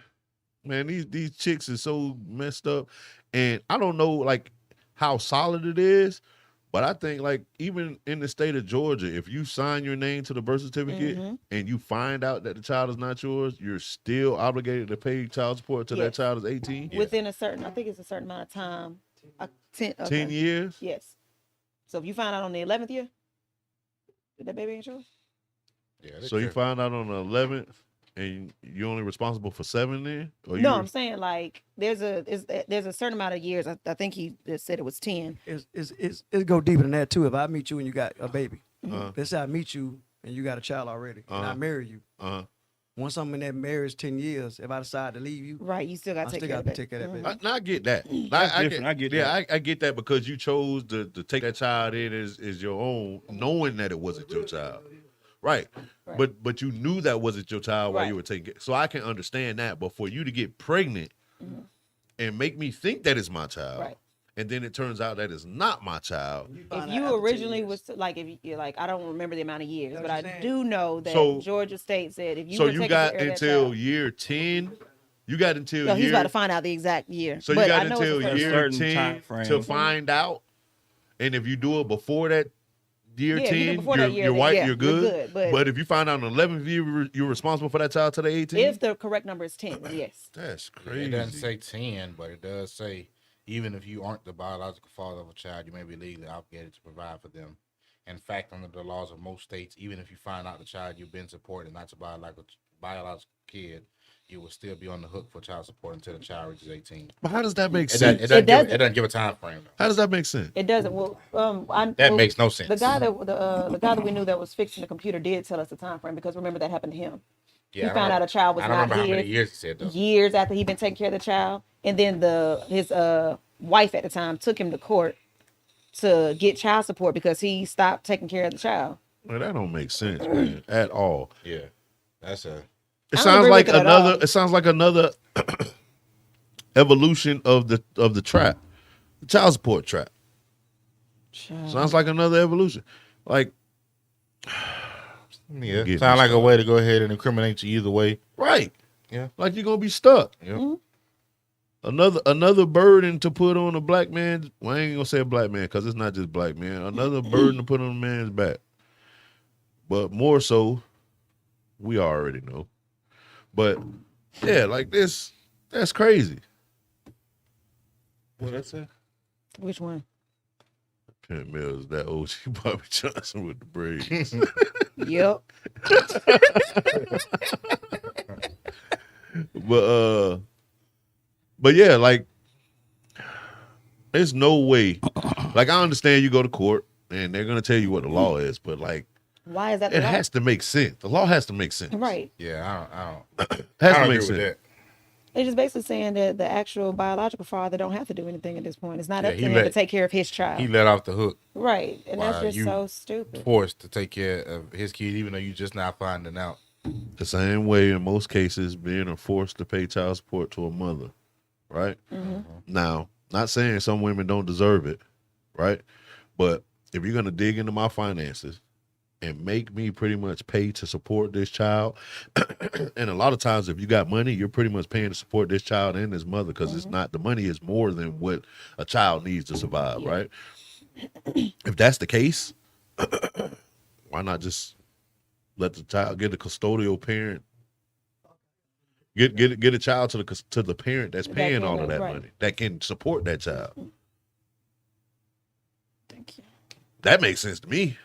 Man, these chicks is so messed up, and I don't know like how solid it is, but I think like even in the state of Georgia, if you sign your name to the birth certificate Mhm. and you find out that the child is not yours, you're still obligated to pay child support till that Yes. child is 18. Within a certain, I think it's a certain amount of time. 10, okay. 10 years. Yes. So if you find out on the 11th year, did that baby ain't yours? Yeah, So you find out on the 11th, and you're only responsible for 7 then? Or No, you- I'm saying like there's a certain amount of years. I think he just said it was 10. It go deeper than that too. If I meet you and you got a baby, Uh-huh. let's say I meet you and you got a child already, and I Uh-huh. marry you. Uh-huh. Once I'm in that marriage 10 years, if I decide to leave you, Right. You still got I to take still care got of to it. take care of that Mhm. baby. I get that. That's I different. I get yeah, that. I get that because you chose to take that child in as your own, knowing that it wasn't your child. Right. Right. But you knew that wasn't your child while you Right. were taking it. So I can understand that. But for you to get pregnant Mhm. and make me think that it's my child, Right. and then it turns out that it's not my child. If you originally was like, if you like, I don't remember the amount of years, That's but what I I'm saying. do know that So- Georgia State said if you So were you taking got care of that until child- year 10. You got until No, year. he's about to find out the exact year. So you But got I know it's until a certain- year certain 10 time frame. to find out. And if you do it before that year Yeah, if you do 10, before that year, you're then white, yeah, you're good. But, But if you find out on 11th year, you're responsible for that child till they 18? if the correct number is 10, then yes. That's It crazy. doesn't say 10, but it does say even if you aren't the biological father of a child, you may be legally obligated to provide for them. In fact, under the laws of most states, even if you find out the child you've been supporting, not your biological kid, you will still be on the hook for child support until the child reaches 18. But how does that make It sense? doesn't give a time frame. How does that make sense? It doesn't. Well, That makes no sense. The guy that we knew that was fixing the computer did tell us the time frame because remember that happened to him. Yeah, he found out a child was I don't not remember how many his years he said though. years after he'd been taking care of the child, and then his wife at the time took him to court to get child support because he stopped taking care of the child. Well, that don't make sense, man, at all. Yeah, that's a. It I don't sounds agree like with it at another. all. It sounds like another evolution of the trap, the child support trap. Sounds like another evolution. Like, Yeah, Get sound me like a way to go ahead and incriminate you either way. right? Yeah. Like you're gonna be stuck. Yep. Another burden to put on a black man. Well, I ain't gonna say a black man because it's not just black man. Another burden to put on a man's back. But more so, we already know. But yeah, like this, that's crazy. What I say? Which one? Pimp Mills, that OG Bobby Johnson with the braids. Yep. But yeah, like there's no way. Like I understand you go to court and they're gonna tell you what the law is, but like Why is that? it the law? has to make sense. The law has to make sense. Right. Yeah, I don't. Has I to don't make agree with sense. that. They're just basically saying that the actual biological father don't have to do anything at this point. It's not Yeah, up to he him let- to take care of his child. He let off the hook, Right. And that's Wow, just you- so stupid. forced to take care of his kid, even though you just not finding out. The same way in most cases, being forced to pay child support to a mother, right? Now, not saying some women don't deserve it, right? But if you're gonna dig into my finances and make me pretty much pay to support this child, and a lot of times if you got money, you're pretty much paying to support this child and his mother because it's not the money is more than what a child needs to survive, Yeah. right? If that's the case, why not just let the child get a custodial parent? Get a child to the parent that's That paying can, all of that right. money that can support that child. Thank you. That makes sense to me.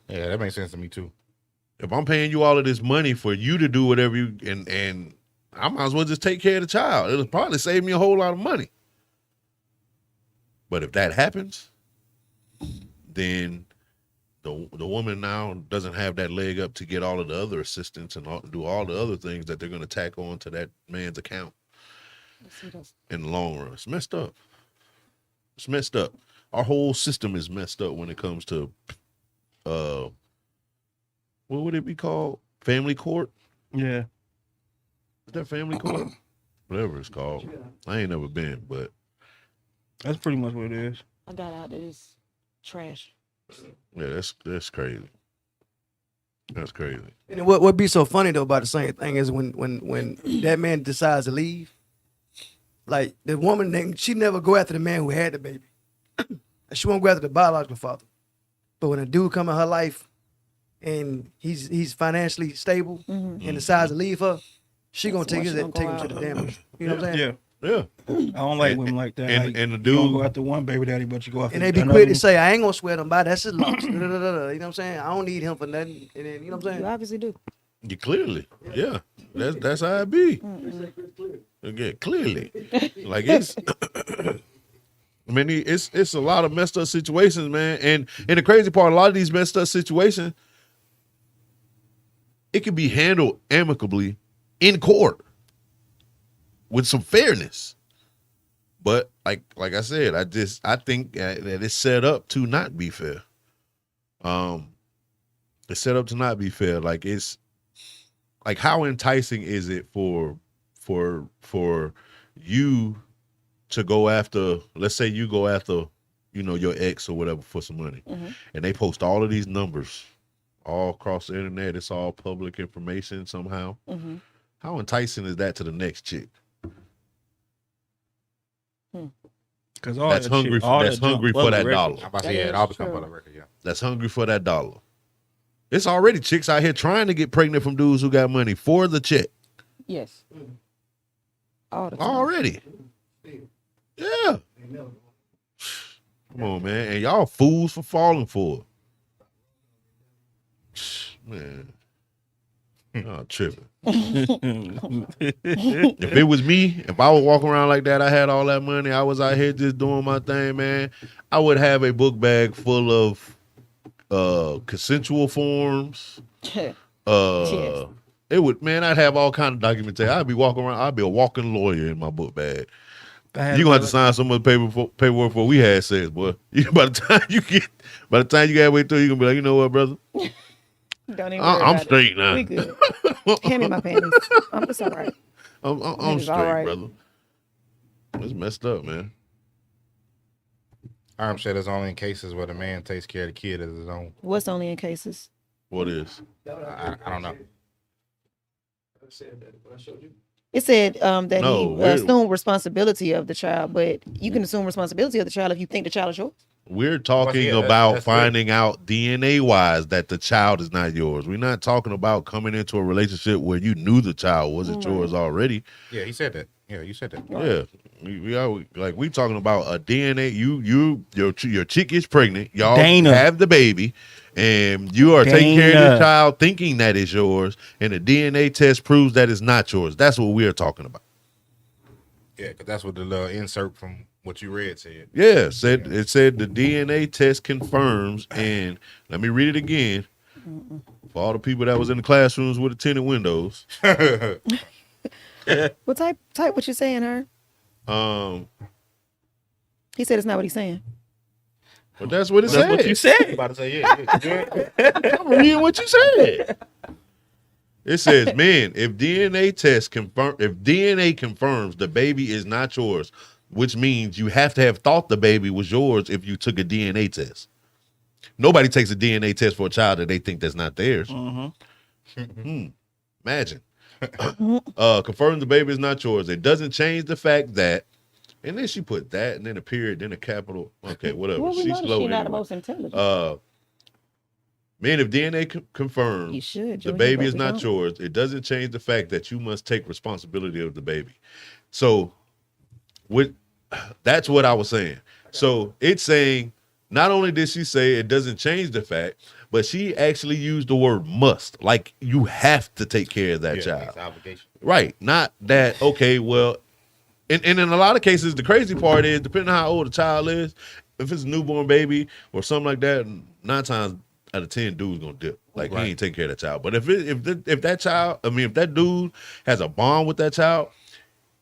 Yeah, that makes sense to me too. If I'm paying you all of this money for you to do whatever you and I might as well just take care of the child. It'll probably save me a whole lot of money. But if that happens, then the woman now doesn't have that leg up to get all of the other assistance and do all the other things that they're going to tack on to that man's account in the long run. It's messed up. It's messed up. our whole system is messed up when it comes to what would it be called? Family court? Yeah. Is that family court? Whatever it's called. I ain't never been, but That's pretty much what it is. I got out of this trash. yeah, that's crazy. That's crazy. And what be so funny though about the same thing is when that man decides to leave, like the woman, she never go after the man who had the baby. She won't go after the biological father. But when a dude come in her life and he's financially stable and decides to leave her, she gonna take why she him gonna to go the out. damage. You know what I'm saying? Yeah. Yeah. I don't like women like that. and- Like, and the you don't dude- go after one baby daddy, but you go after And they be another quick to one. say, I ain't gonna swear them by, that's his loss. You know what I'm saying? I don't need him for nothing. And then, you know what I'm You saying? obviously do. You clearly. Yeah. That's how it be. Again, clearly. Like it's I mean, it's a lot of messed up situations, man. And the crazy part, a lot of these messed up situations, it can be handled amicably in court with some fairness. But like I said, I think that it's set up to not be fair. It's set up to not be fair. Like it's like how enticing is it for you to go after, let's say you go after, your ex or whatever for some money, and they post all of these numbers all across the internet. It's all public information somehow. How enticing is that to the next chick? Because That's hungry for that dollar. I'm about to That say is it all become true. public record. Yeah. That's hungry for that dollar. It's already chicks out here trying to get pregnant from dudes who got money for the check. Yes. All the time. Already. Yeah. Come on, man. And y'all fools for falling for it. Man. Oh, tripping. If it was me, if I was walking around like that, I had all that money, I was out here just doing my thing, man, I would have a book bag full of consensual forms. Yes. It would, man, I'd have all kind of documentation. I'd be walking around, I'd be a walking lawyer in my book bag. You're gonna have to sign some of the paperwork before we had sex, boy. By the time you get halfway through, you're gonna be like, you know what, brother? Don't even worry I'm about straight it. now. We good. Hand me my panties. It's all right. I'm It's straight, all right. brother. It's messed up, man. I'm sure there's only in cases where the man takes care of the kid as his own. What's only in cases? What is? I don't know. It said that No, he we're- assumed responsibility of the child, but you can assume responsibility of the child if you think the child is yours. We're talking yeah, about that's finding out DNA wise that the child is not yours. We're not talking about coming into a relationship where you knew the child wasn't yours already. Yeah, he said that. Yeah, you said that. Yeah, we are like we talking about a DNA. Your chick is pregnant. Y'all Dana. have the baby, and you are taking care of Dana. the child, thinking that is yours, and the DNA test proves that it's not yours. That's what we are talking about. Yeah, because that's what the little insert from what you read said. Yeah, it said the DNA test confirms, and let me read it again for all the people that was in the classrooms with the tinted windows. Well, type what you're saying, her. He said it's not what he's saying. But that's what it That's said. what you said. About to say, yeah. I'm reading what you said. It says, men, if DNA confirms the baby is not yours, which means you have to have thought the baby was yours if you took a DNA test. Nobody takes a DNA test for a child that they think that's not theirs. Imagine. Confirm the baby is not yours. It doesn't change the fact that, and then she put that, and then a period, then a capital. Okay, whatever. Well, we She's know slow she's not the anyway. most intelligent. Man, if DNA confirms You should, the Junior, baby but is we not don't. yours, it doesn't change the fact that you must take responsibility of the baby. So, that's what I was saying. So it's saying not only did she say it doesn't change the fact, but she actually used the word must, like you have to take care of that Yeah, child. it's an obligation. Right. Not that, okay, well, and in a lot of cases, the crazy part is, depending on how old the child is, if it's a newborn baby or something like that, 9 times out of 10, dude's gonna dip. Like, he ain't taking care of that child. But if that dude has a bond with that child,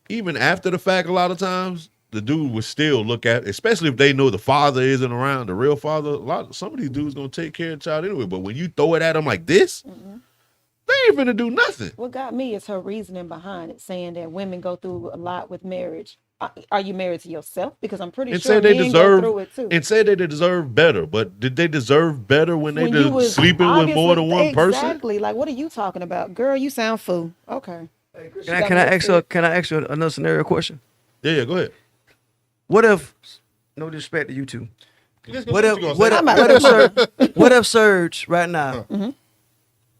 even after the fact, a lot of times, the dude would still look at, especially if they know the father isn't around, the real father. Some of these dudes gonna take care of the child anyway. But when you throw it at them like this, they ain't finna do nothing. What got me is her reasoning behind it, saying that women go through a lot with marriage. Are you married to yourself? Because I'm pretty And sure said they men go through it deserve, too. and said they deserve better. But did they deserve better when they When you just was sleeping with more than one person? Exactly. Like, what are you talking about, girl? You sound fool. Okay. Can I ask you another scenario question? Yeah, go ahead. What if, no disrespect to you two, what if Serge right now,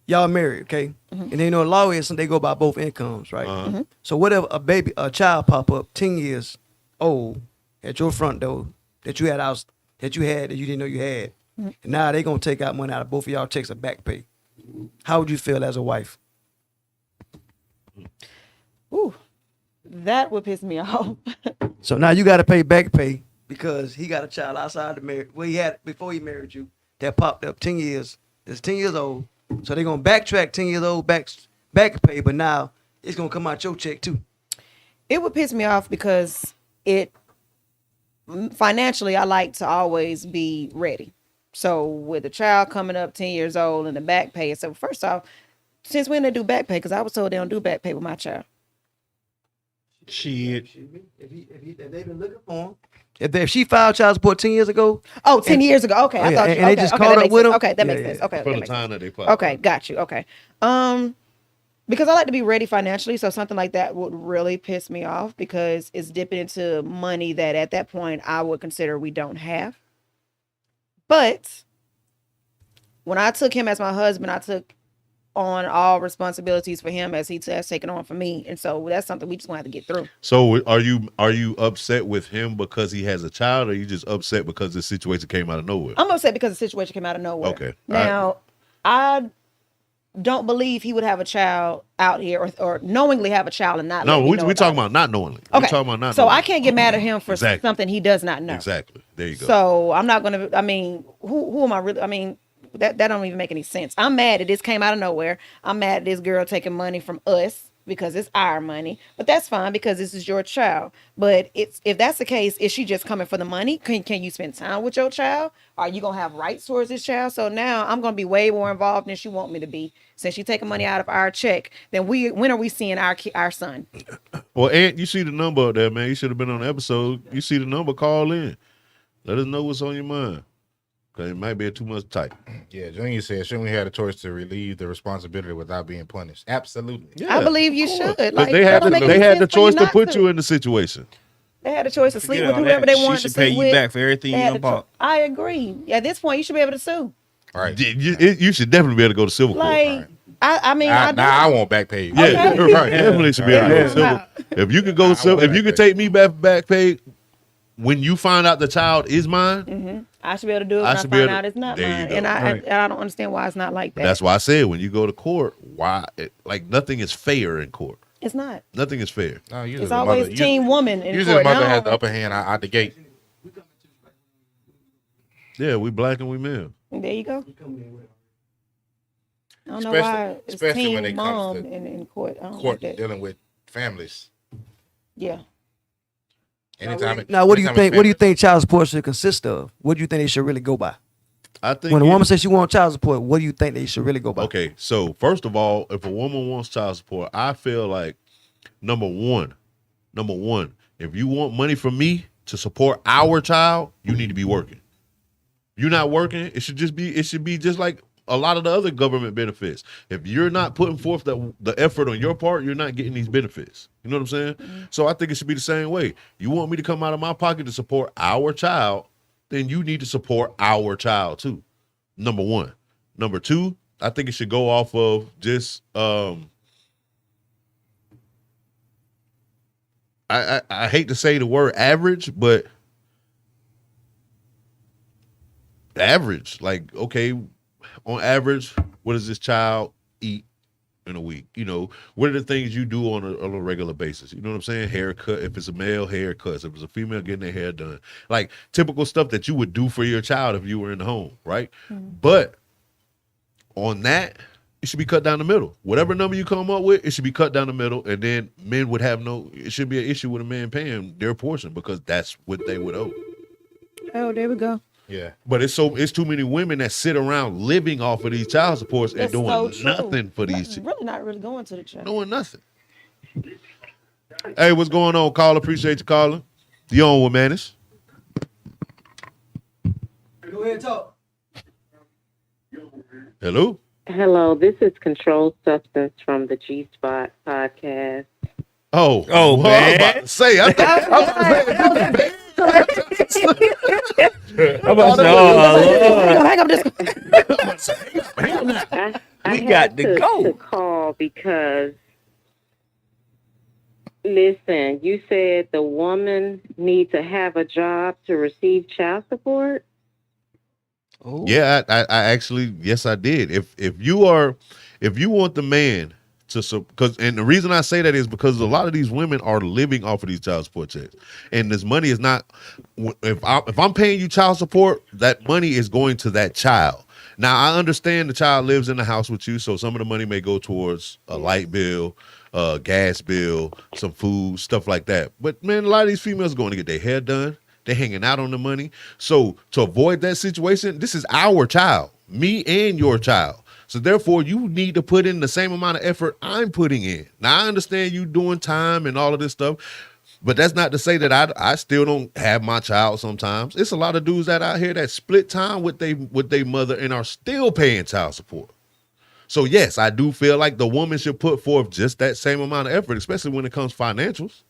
y'all married, okay? And then the law is they go by both incomes, right? So what if a child pop up 10 years old at your front door that you didn't know you had, and now they gonna take out money out of both of y'all checks of back pay? How would you feel as a wife? Ooh, that would piss me off. So now you got to pay back pay because he got a child outside the marriage. Well, he had before he married you that popped up 10 years. It's 10 years old. So they're going to backtrack 10 years old back pay, but now it's going to come out your check too. It would piss me off because financially, I like to always be ready. So with a child coming up 10 years old and the back pay. So first off, since when they do back pay? Because I was told they don't do back pay with my child. Shit. If they've been looking for him. If she filed child support 10 years ago. Oh, 10 years ago. Okay. I thought and they just caught up with him. Okay, that makes sense. Okay. For that the makes time sense. that they pop. Okay, got you. Okay. Because I like to be ready financially, so something like that would really piss me off because it's dipping into money that at that point I would consider we don't have. But when I took him as my husband, I took on all responsibilities for him as he has taken on for me, and so that's something we just gonna have to get through. So are you upset with him because he has a child, or are you just upset because the situation came out of nowhere? I'm upset because the situation came out of nowhere. Okay. Now, I don't believe he would have a child out here or knowingly have a child and not. No, let me we know talking about about not knowingly. it. Okay. We talking about not so knowingly. I can't get mad at him for Exactly. something he does not know. Exactly. There you go. So I'm not gonna. I mean, who am I really? I mean, that don't even make any sense. I'm mad that this came out of nowhere. I'm mad at this girl taking money from us because it's our money. But that's fine because this is your child. But if that's the case, is she just coming for the money? Can you spend time with your child? Are you gonna have rights towards this child? So now I'm gonna be way more involved than she want me to be. Since she's taking money out of our check, then when are we seeing our son? Well, Aunt, you see the number up there, man. You should have been on the episode. You see the number, call in. Let us know what's on your mind. Because it might be too much type. Yeah, Junior said, shouldn't we have the choice to relieve the responsibility without being punished? Absolutely. Yeah, I believe you of course. should. 'Cause Like, they that had don't make they any had the sense for you choice to not put to. you in the situation. They had the choice to sleep Forget with all whoever that. they wanted She to should pay sleep you with. back for everything They you had done the cho- bought. I agree. At this point, you should be able to sue. All right. You should definitely be able to go to civil court. Like, I mean, I do. Now I won't back pay you. Yeah, Okay. right. Definitely should be able to go to civil. If you could go civil, if you could take me back pay when you find out the child is mine, I should be able to do it I when I should be find able to- out it's not there you mine. go. And Right. I don't understand why it's not like that. that's why I said when you go to court, like nothing is fair in court. It's not. Nothing is fair. No, usually It's the always mother, team woman in Usually court. the mother No. has the upper hand out the gate. Yeah, we black and we male. There you go. I don't know Especially- why it's especially team when it mom comes to in court. I don't Court like that. dealing with families. Yeah. Anytime. Now, what do you anytime it's think? What do you family. think child support should consist of? What do you think they should really go by? I think When a you- woman says she wants child support, what do you think they should really go by? Okay, so first of all, if a woman wants child support, I feel like number one, if you want money from me to support our child, you need to be working. You're not working, it should be just like a lot of the other government benefits. If you're not putting forth the effort on your part, you're not getting these benefits. You know what I'm saying? So I think it should be the same way. You want me to come out of my pocket to support our child, then you need to support our child too. Number one. Number two, I think it should go off of just I hate to say the word average, but average. Like, okay, on average, what does this child eat in a week? You know, what are the things you do on a regular basis? You know what I'm saying? Haircut. If it's a male, haircuts. If it's a female, getting their hair done. Like typical stuff that you would do for your child if you were in the home, right? But on that, it should be cut down the middle. Whatever number you come up with, it should be cut down the middle, and then men would have it should be an issue with a man paying their portion because that's what they would owe. Oh, there we go. Yeah. But it's too many women that sit around living off of these child supports and That's doing so true. nothing for these Really not really going to the church. doing nothing. Hey, what's going on, caller? Appreciate you calling. You on with Mannish? Go ahead and talk. Hello? Hello, this is Controlled Substance from the G Spot podcast. Oh, Oh, well, I was man. about to say, I I'm about to say, oh, Lord. Hang up this. I We got had to go. to call because, listen, you said the woman needs to have a job to receive child support. Oh. Yeah, I actually, yes, I did. If you want the man to, and the reason I say that is because a lot of these women are living off of these child support checks, and this money is not. If I'm paying you child support, that money is going to that child. Now I understand the child lives in the house with you, so some of the money may go towards a light bill, gas bill, some food, stuff like that. But man, a lot of these females are going to get their hair done. They're hanging out on the money. So to avoid that situation, this is our child, me and your child. So therefore, you need to put in the same amount of effort I'm putting in. Now, I understand you doing time and all of this stuff, but that's not to say that I still don't have my child sometimes. It's a lot of dudes that out here that split time with they mother and are still paying child support. So yes, I do feel like the woman should put forth just that same amount of effort, especially when it comes to financials.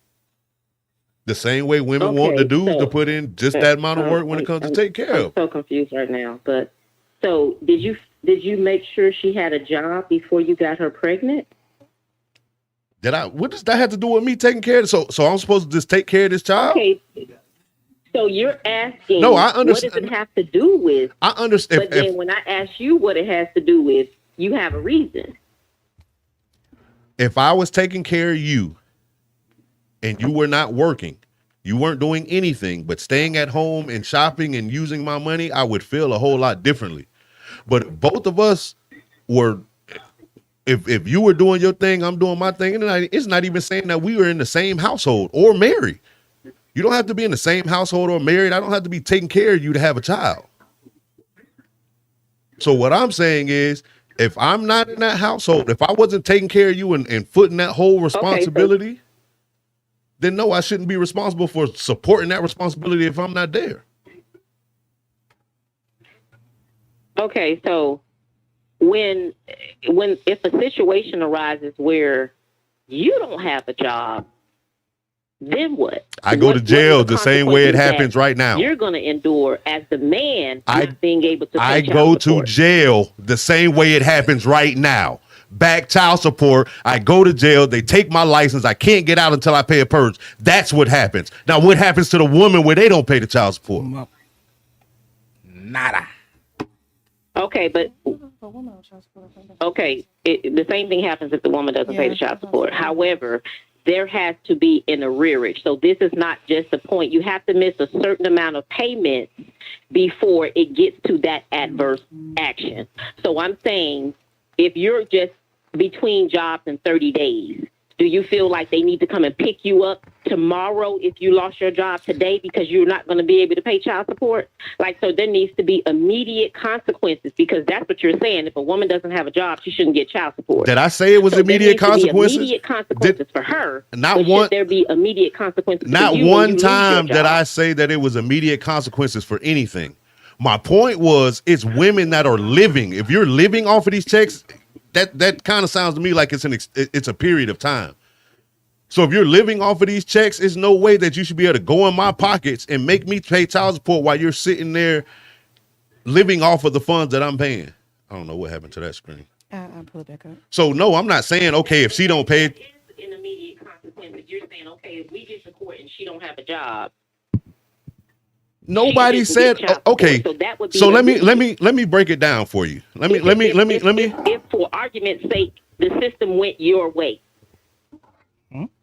The same way women want the dudes to put in just that amount of work when it comes to take care I'm of. so confused right now. But so did you make sure she had a job before you got her pregnant? What does that have to do with me taking care of it? So I'm supposed to just take care of this child? Okay. So you're asking, No, I understand. what does it have to do with? I understand. But then when I ask you what it has to do with, you have a reason. If I was taking care of you and you were not working, you weren't doing anything but staying at home and shopping and using my money, I would feel a whole lot differently. But if both of us were, if you were doing your thing, I'm doing my thing, and it's not even saying that we were in the same household or married. You don't have to be in the same household or married. I don't have to be taking care of you to have a child. So what I'm saying is, if I'm not in that household, if I wasn't taking care of you and footing that whole responsibility, then no, I shouldn't be responsible for supporting that responsibility if I'm not there. Okay, so when if a situation arises where you don't have a job, then what? I go to jail the same way it happens right now. You're going to endure as the man not being able to pay I child go to support. jail the same way it happens right now. Back child support. I go to jail. They take my license. I can't get out until I pay a purge. That's what happens. Now, what happens to the woman where they don't pay the child support? Nada. Okay, but okay, the same thing happens if the woman doesn't pay the child support. However, there has to be an arrearage. So this is not just a point. You have to miss a certain amount of payments before it gets to that adverse action. So I'm saying, if you're just between jobs in 30 days, do you feel like they need to come and pick you up tomorrow if you lost your job today because you're not going to be able to pay child support? Like, so there needs to be immediate consequences, because that's what you're saying. If a woman doesn't have a job, she shouldn't get child support. Did I say it was So immediate there needs to be consequences? immediate consequences for her. Not but one- should there be immediate consequences? Not for you when you one lose your time did job? I say that it was immediate consequences for anything. My point was, it's women that are living. If you're living off of these checks, that kind of sounds to me like it's a period of time. So if you're living off of these checks, there's no way that you should be able to go in my pockets and make me pay child support while you're sitting there living off of the funds that I'm paying. I don't know what happened to that screen. I'll pull it back up. So no, I'm not saying, okay, if she don't pay, It's an immediate consequence. You're saying, okay, if we get to court and she don't have a job, nobody she said, doesn't get child okay. support. So that would be So let immediate. me break it down for you. Let me. If for argument's sake, the system went your way,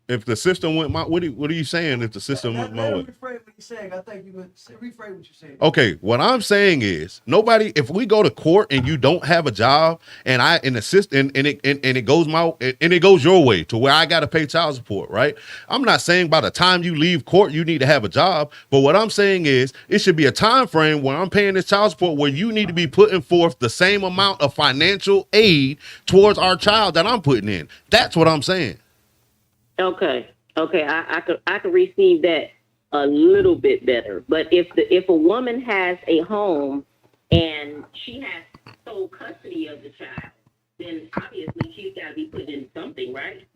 If the system went my, what are you saying? If the system went my way? Reframe what you're saying. I think you would reframe what you're saying. Okay, what I'm saying is nobody. If we go to court and you don't have a job, and the system and it goes it goes your way to where I got to pay child support, right? I'm not saying by the time you leave court you need to have a job, but what I'm saying is it should be a time frame where I'm paying this child support where you need to be putting forth the same amount of financial aid towards our child that I'm putting in. That's what I'm saying. Okay. I could receive that a little bit better. But if a woman has a home and she has sole custody of the child, then obviously she's got to be putting in something, right?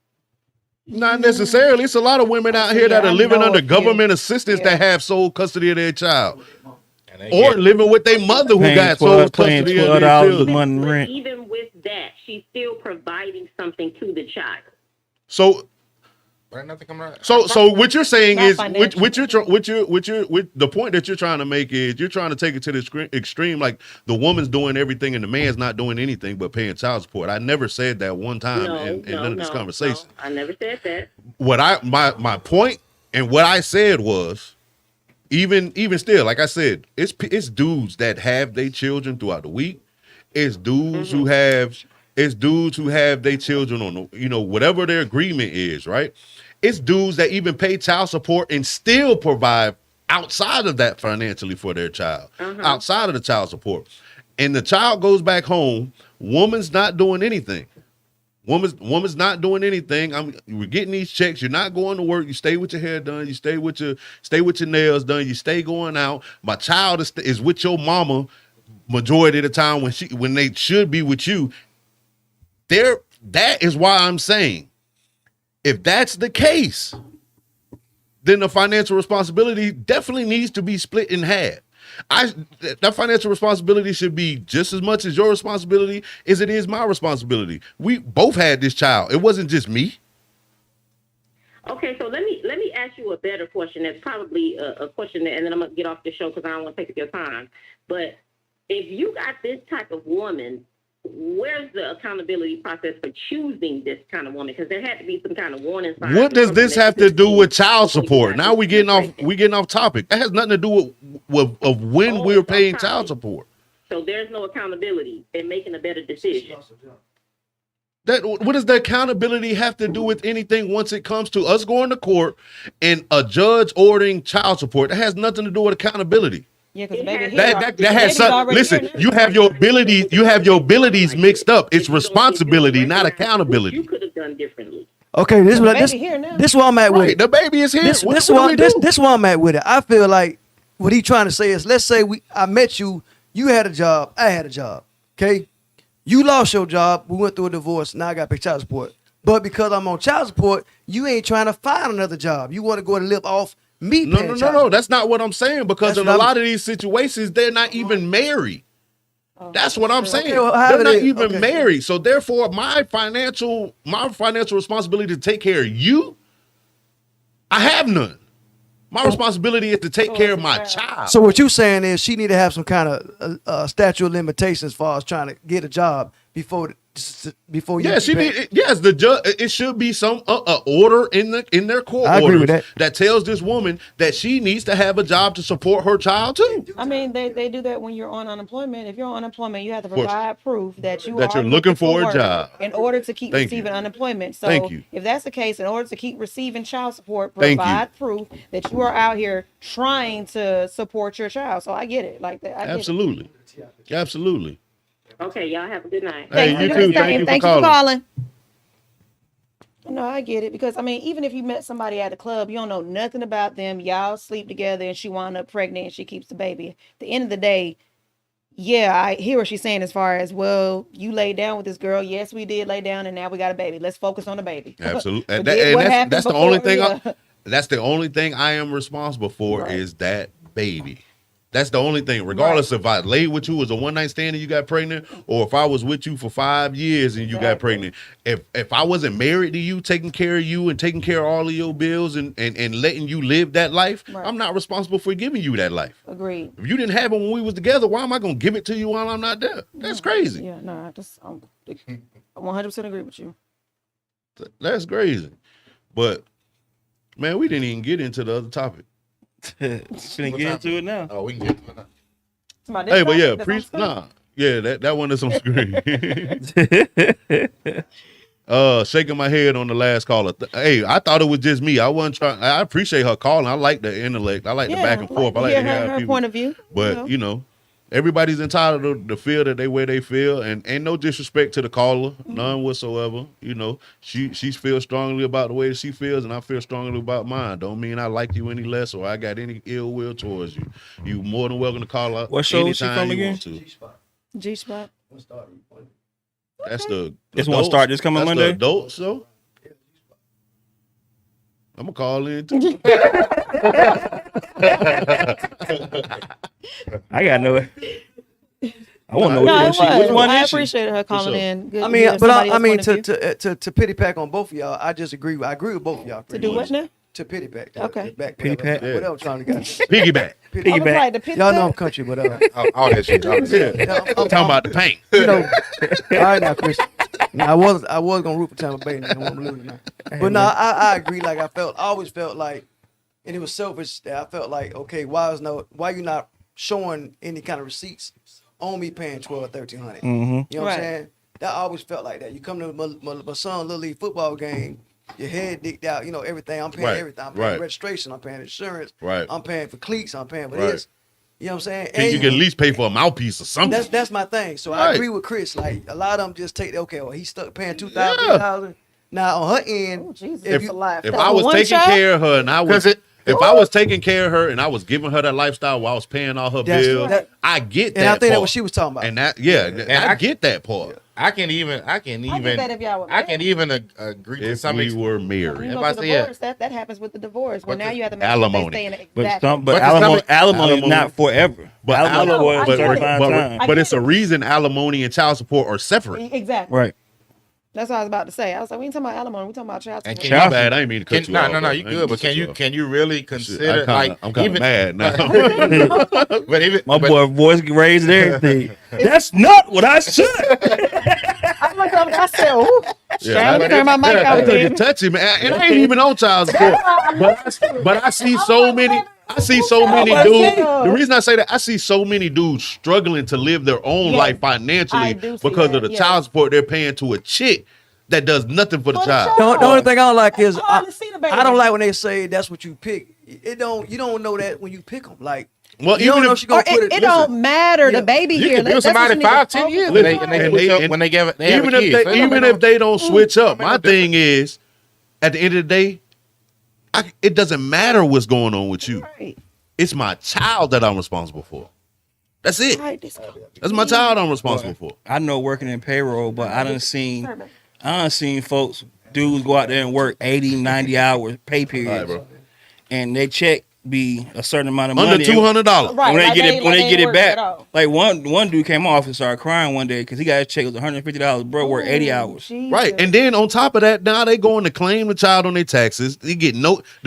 Not necessarily. It's a lot of women out here that are living under government assistance that have sole custody of their child, or living with their mother who got sole custody of their $12 a children. month But rent. even with that, she's still providing something to the child. So But nothing coming out. So what you're saying Not is, financial. with the point that you're trying to make is you're trying to take it to the extreme, like the woman's doing everything and the man's not doing anything but paying child support. I never said that one time in none of this conversation. No, I never said that. What my point and what I said was, even still, like I said, it's dudes that have their children throughout the week. It's dudes who have their children on the, whatever their agreement is, right? It's dudes that even pay child support and still provide outside of that financially for their child, outside of the child support. And the child goes back home, woman's not doing anything. Woman's not doing anything. We're getting these checks. You're not going to work. You stay with your hair done. You stay with your nails done. You stay going out. My child is with your mama majority of the time when they should be with you. That is why I'm saying, if that's the case, then the financial responsibility definitely needs to be split in half. That financial responsibility should be just as much as your responsibility as it is my responsibility. We both had this child. It wasn't just me. Okay, so let me ask you a better question. That's probably a question, and then I'm gonna get off the show because I don't want to take up your time. But if you got this type of woman, where's the accountability process for choosing this kind of woman? Because there had to be some kind of warning sign. What does this have to do with child support? Now we getting off topic. That has nothing to do with when we're paying child support. So there's no accountability in making a better decision. What does the accountability have to do with anything once it comes to us going to court and a judge ordering child support? That has nothing to do with accountability. Yeah, because baby, That has something. Listen, you have your abilities mixed up. It's responsibility, not accountability. You could have done differently. Okay, this This where I'm at with Right, it. the baby is here. This What this do we do? where I'm at with it. I feel like what he trying to say is, let's say I met you, you had a job, I had a job. Okay, you lost your job, we went through a divorce, now I got to pay child support. But because I'm on child support, you ain't trying to find another job. You want to go and live off me. No. That's not what I'm saying. Because in a lot of these situations, they're not even married. That's what I'm saying. Okay, well, they're not even married. So therefore, my financial responsibility to take care of you, I have none. My responsibility is to take care of my child. So what you saying is she need to have some kind of statute of limitations as far as trying to get a job before you. Yeah, she need. Yes, the judge. It should be some order in their court I agree with orders that. tells this woman that she needs to have a job to support her child too. I mean, they do that when you're on unemployment. If you're on unemployment, you have to provide proof that you're looking for a work job in order to keep Thank receiving you. unemployment. So Thank you. if that's the case, in order to keep receiving child support, Thank you. provide proof that you are out here trying to support your child. So I get it, like that. Absolutely, absolutely. Okay, y'all have a good night. Hey, Thank you you. too. Thank you Thanks for for calling. calling. No, I get it because I mean, even if you met somebody at the club, you don't know nothing about them. Y'all sleep together, and she wound up pregnant, and she keeps the baby. At the end of the day, yeah, I hear what she's saying as far as, well, you laid down with this girl. Yes, we did lay down, and now we got a baby. Let's focus on the baby. Absolutely. And Forget what happened that's the only before, thing. That's the only thing I am responsible for is that baby. That's the only thing. Regardless if I laid with you as a one night stand and you got pregnant, or if I was with you for 5 years and you got pregnant. If I wasn't married to you, taking care of you and taking care of all of your bills and letting you live that life, I'm not responsible for giving you that life. Agreed. If you didn't have it when we was together, why am I gonna give it to you while I'm not there? That's crazy. Yeah, no, I 100% agree with you. That's crazy. But Man, we didn't even get into the other topic. Finna get into it now. Oh, we can get to it now. Hey, but yeah, yeah, that one is on screen. Shaking my head on the last caller. Hey, I thought it was just me. I wasn't trying. I appreciate her calling. I like the intellect. I like the back and forth. I like to hear her people. point of view. But you know, everybody's entitled to feel that they way they feel, and ain't no disrespect to the caller, none whatsoever. You know, she feels strongly about the way that she feels, and I feel strongly about mine. Don't mean I like you any less or I got any ill will towards you. You more than welcome to call up What show is she anytime from you again? want to. G-Spot. That's the This one start this coming that's Monday? The adult show. I'm gonna call in too. I gotta know it. I want to know No, which one I is she? appreciate her calling sure. in. Good I to mean, hear but somebody I else's mean, point of view. to pity pack on both of y'all, I just agree. I agree with both of y'all. To do what now? To pity pack. Okay. Pity pack? Whatever I'm trying to get. Piggyback. I was Piggyback. like, the pit Y'all know I'm back? country, but All that shit. All that shit. I'm Talking about the paint. you know. All right now, Chris. Now, I was gonna root for Tampa Bay. Now I want to lose now. But no, I agree. Like I always felt like, and it was selfish that I felt like, okay, why you not showing any kind of receipts on me paying $1,200, $1,300? You know what I'm Right. saying? That I always felt like that. You come to my son's little league football game, your head dicked out, you know, everything. I'm paying Right, everything. I'm paying right. registration. I'm paying insurance. Right. I'm paying for cleats. I'm paying for Right. this. You know what I'm saying? Can you can at least pay for a mouthpiece or something? That's my thing. So Right. I agree with Chris. Like a lot of them just take he's stuck paying $2,000. Now on her end, Oh, Jesus, if that's you- a lot. If That's I for was one taking child? care of her and I was, if I was taking care of her and I was giving her that lifestyle while I was paying all her That's- bills, that- I get that. and I think that's part. what she was talking about. And that, I get that part. I can even I get that if y'all were I can married. even agree to If some we extent. were You married, If go I to say it- divorce, that happens with the divorce. Well, But now the you have to make alimony. sure they stay in it. But Exactly. But alimony alimony- is not forever. but Alimony know, I was get a it. certain time. but it's a reason alimony and child support are separate. Exactly. Right. That's what I was about to say. I was like, we ain't talking about alimony. We talking about child And support. can My you- bad. I ain't mean to cut you off. No, bro. you I ain't good. mean But to cut you off. can you really Shit, consider I'm kind of mad now. But even My but- boy voice raised and everything. That's not what I said. I looked up and I said, ooh. Yeah, Let me turn my mic I off took again. it touchy, man. And I ain't even on child support. But I see so many. I see so many dudes. The reason I say that, I see so many dudes struggling to live their own Yes, life I financially do see because that, of the yes. child support they're paying to a chick that does nothing for the For the child. child. The only thing I don't like is I wanna see the baby. I don't like when they say that's what you pick. You don't know that when you pick them. Like Well, you don't even know if- she gonna Or put it it. don't matter. Yeah. The baby You here. can build That's what somebody you need to 5-10 focus years on. when they switch up, when they have a even kid. if So they it don't even make if they don't switch up, make my no thing is, at the end of the day, it doesn't matter what's going on with you. Right. It's my child that I'm responsible for. That's it. Right, this- That's my child I'm responsible for. I know working in payroll, but I done seen folks, dudes go out there and work 80, 90 hours pay periods. bro. And they check be a certain amount of Under money. $200. Right. When they like get it, ain't- when like they ain't get it worked back, at all. like one dude came off and started crying one day because he got his check. It was $150. Bro, worked 80 hours. Jesus. Right. And then on top of that, now they going to claim the child on their taxes. The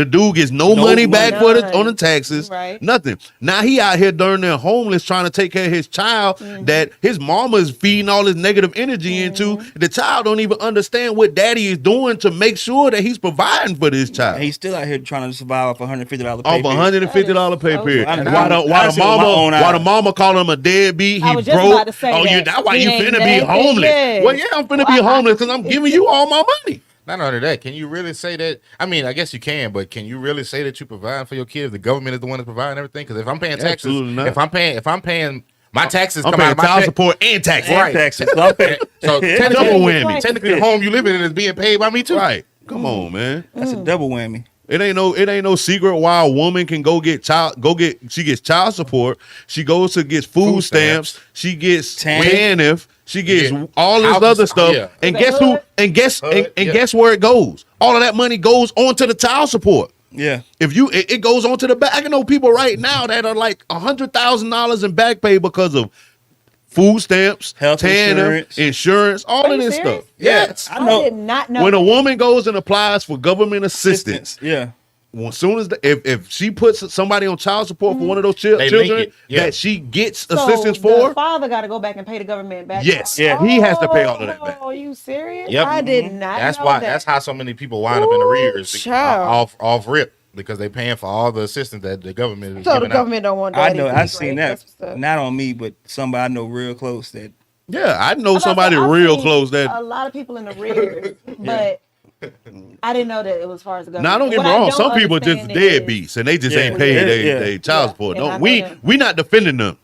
dude gets no No money back money. on the taxes. Right. Nothing. Now he out here during there homeless trying to take care of his child that his mama is feeding all his negative energy into. The child don't even understand what daddy is doing to make sure that he's providing for this child. And he's still out here trying to survive off $150 pay Off period. $150 pay so period. sad. Why the mama call him a deadbeat? I He was just broke. about to say Oh, that. that's why He you ain't finna be naked, homeless. yeah. Well, yeah, I'm finna be homeless because I'm giving you all my money. Not only that, can you really say that? I mean, I guess you can, but can you really say that you provide for your kids? The government is the one that's providing everything. Because if I'm paying taxes, Absolutely not. if I'm paying my taxes, I'm come out paying of my child check. support and taxes. Right. Taxes. So I'm paying- So Double technically, whammy. technically, the home you live in is being paid by me too. Right. Come on, man. That's a double whammy. It ain't no secret why a woman can she gets child support. She goes to get food stamps. She gets TANF. She gets Yeah. all this House- other stuff. yeah. And Is that guess who? hood? And guess Hood, and yeah. guess where it goes? All of that money goes onto the child support. Yeah. If it goes onto the back. I know people right now that are like $100,000 in back pay because of food stamps, Health TANF, insurance, all Are of you this serious? stuff. Yes. I know. I did not know. When a woman goes and applies for government assistance, Yeah. as soon as if she puts somebody on child support for one of those They link children it, yeah. that she gets So assistance the for, father got to go back and pay the government back. yes, Yeah. he has to pay all of that back. Oh, you serious? Yep. I did not That's know why. that. That's how so many people wind up in Ooh, arrears child. off rip because they paying for all the assistance that the government is So the giving out. government don't want I that. know. either. I've seen Great. that. That's what's up. Not on me, but somebody I know real close that. Yeah, I know I'm about to somebody say, I've real seen close that. a lot of people in the rears, but I didn't know that it was as far as the government. Now, don't get What me I wrong. don't Some people just understand is- deadbeats and they just Yeah, ain't paid yeah. they child Yeah, support. and I Don't know we? them. We not defending them.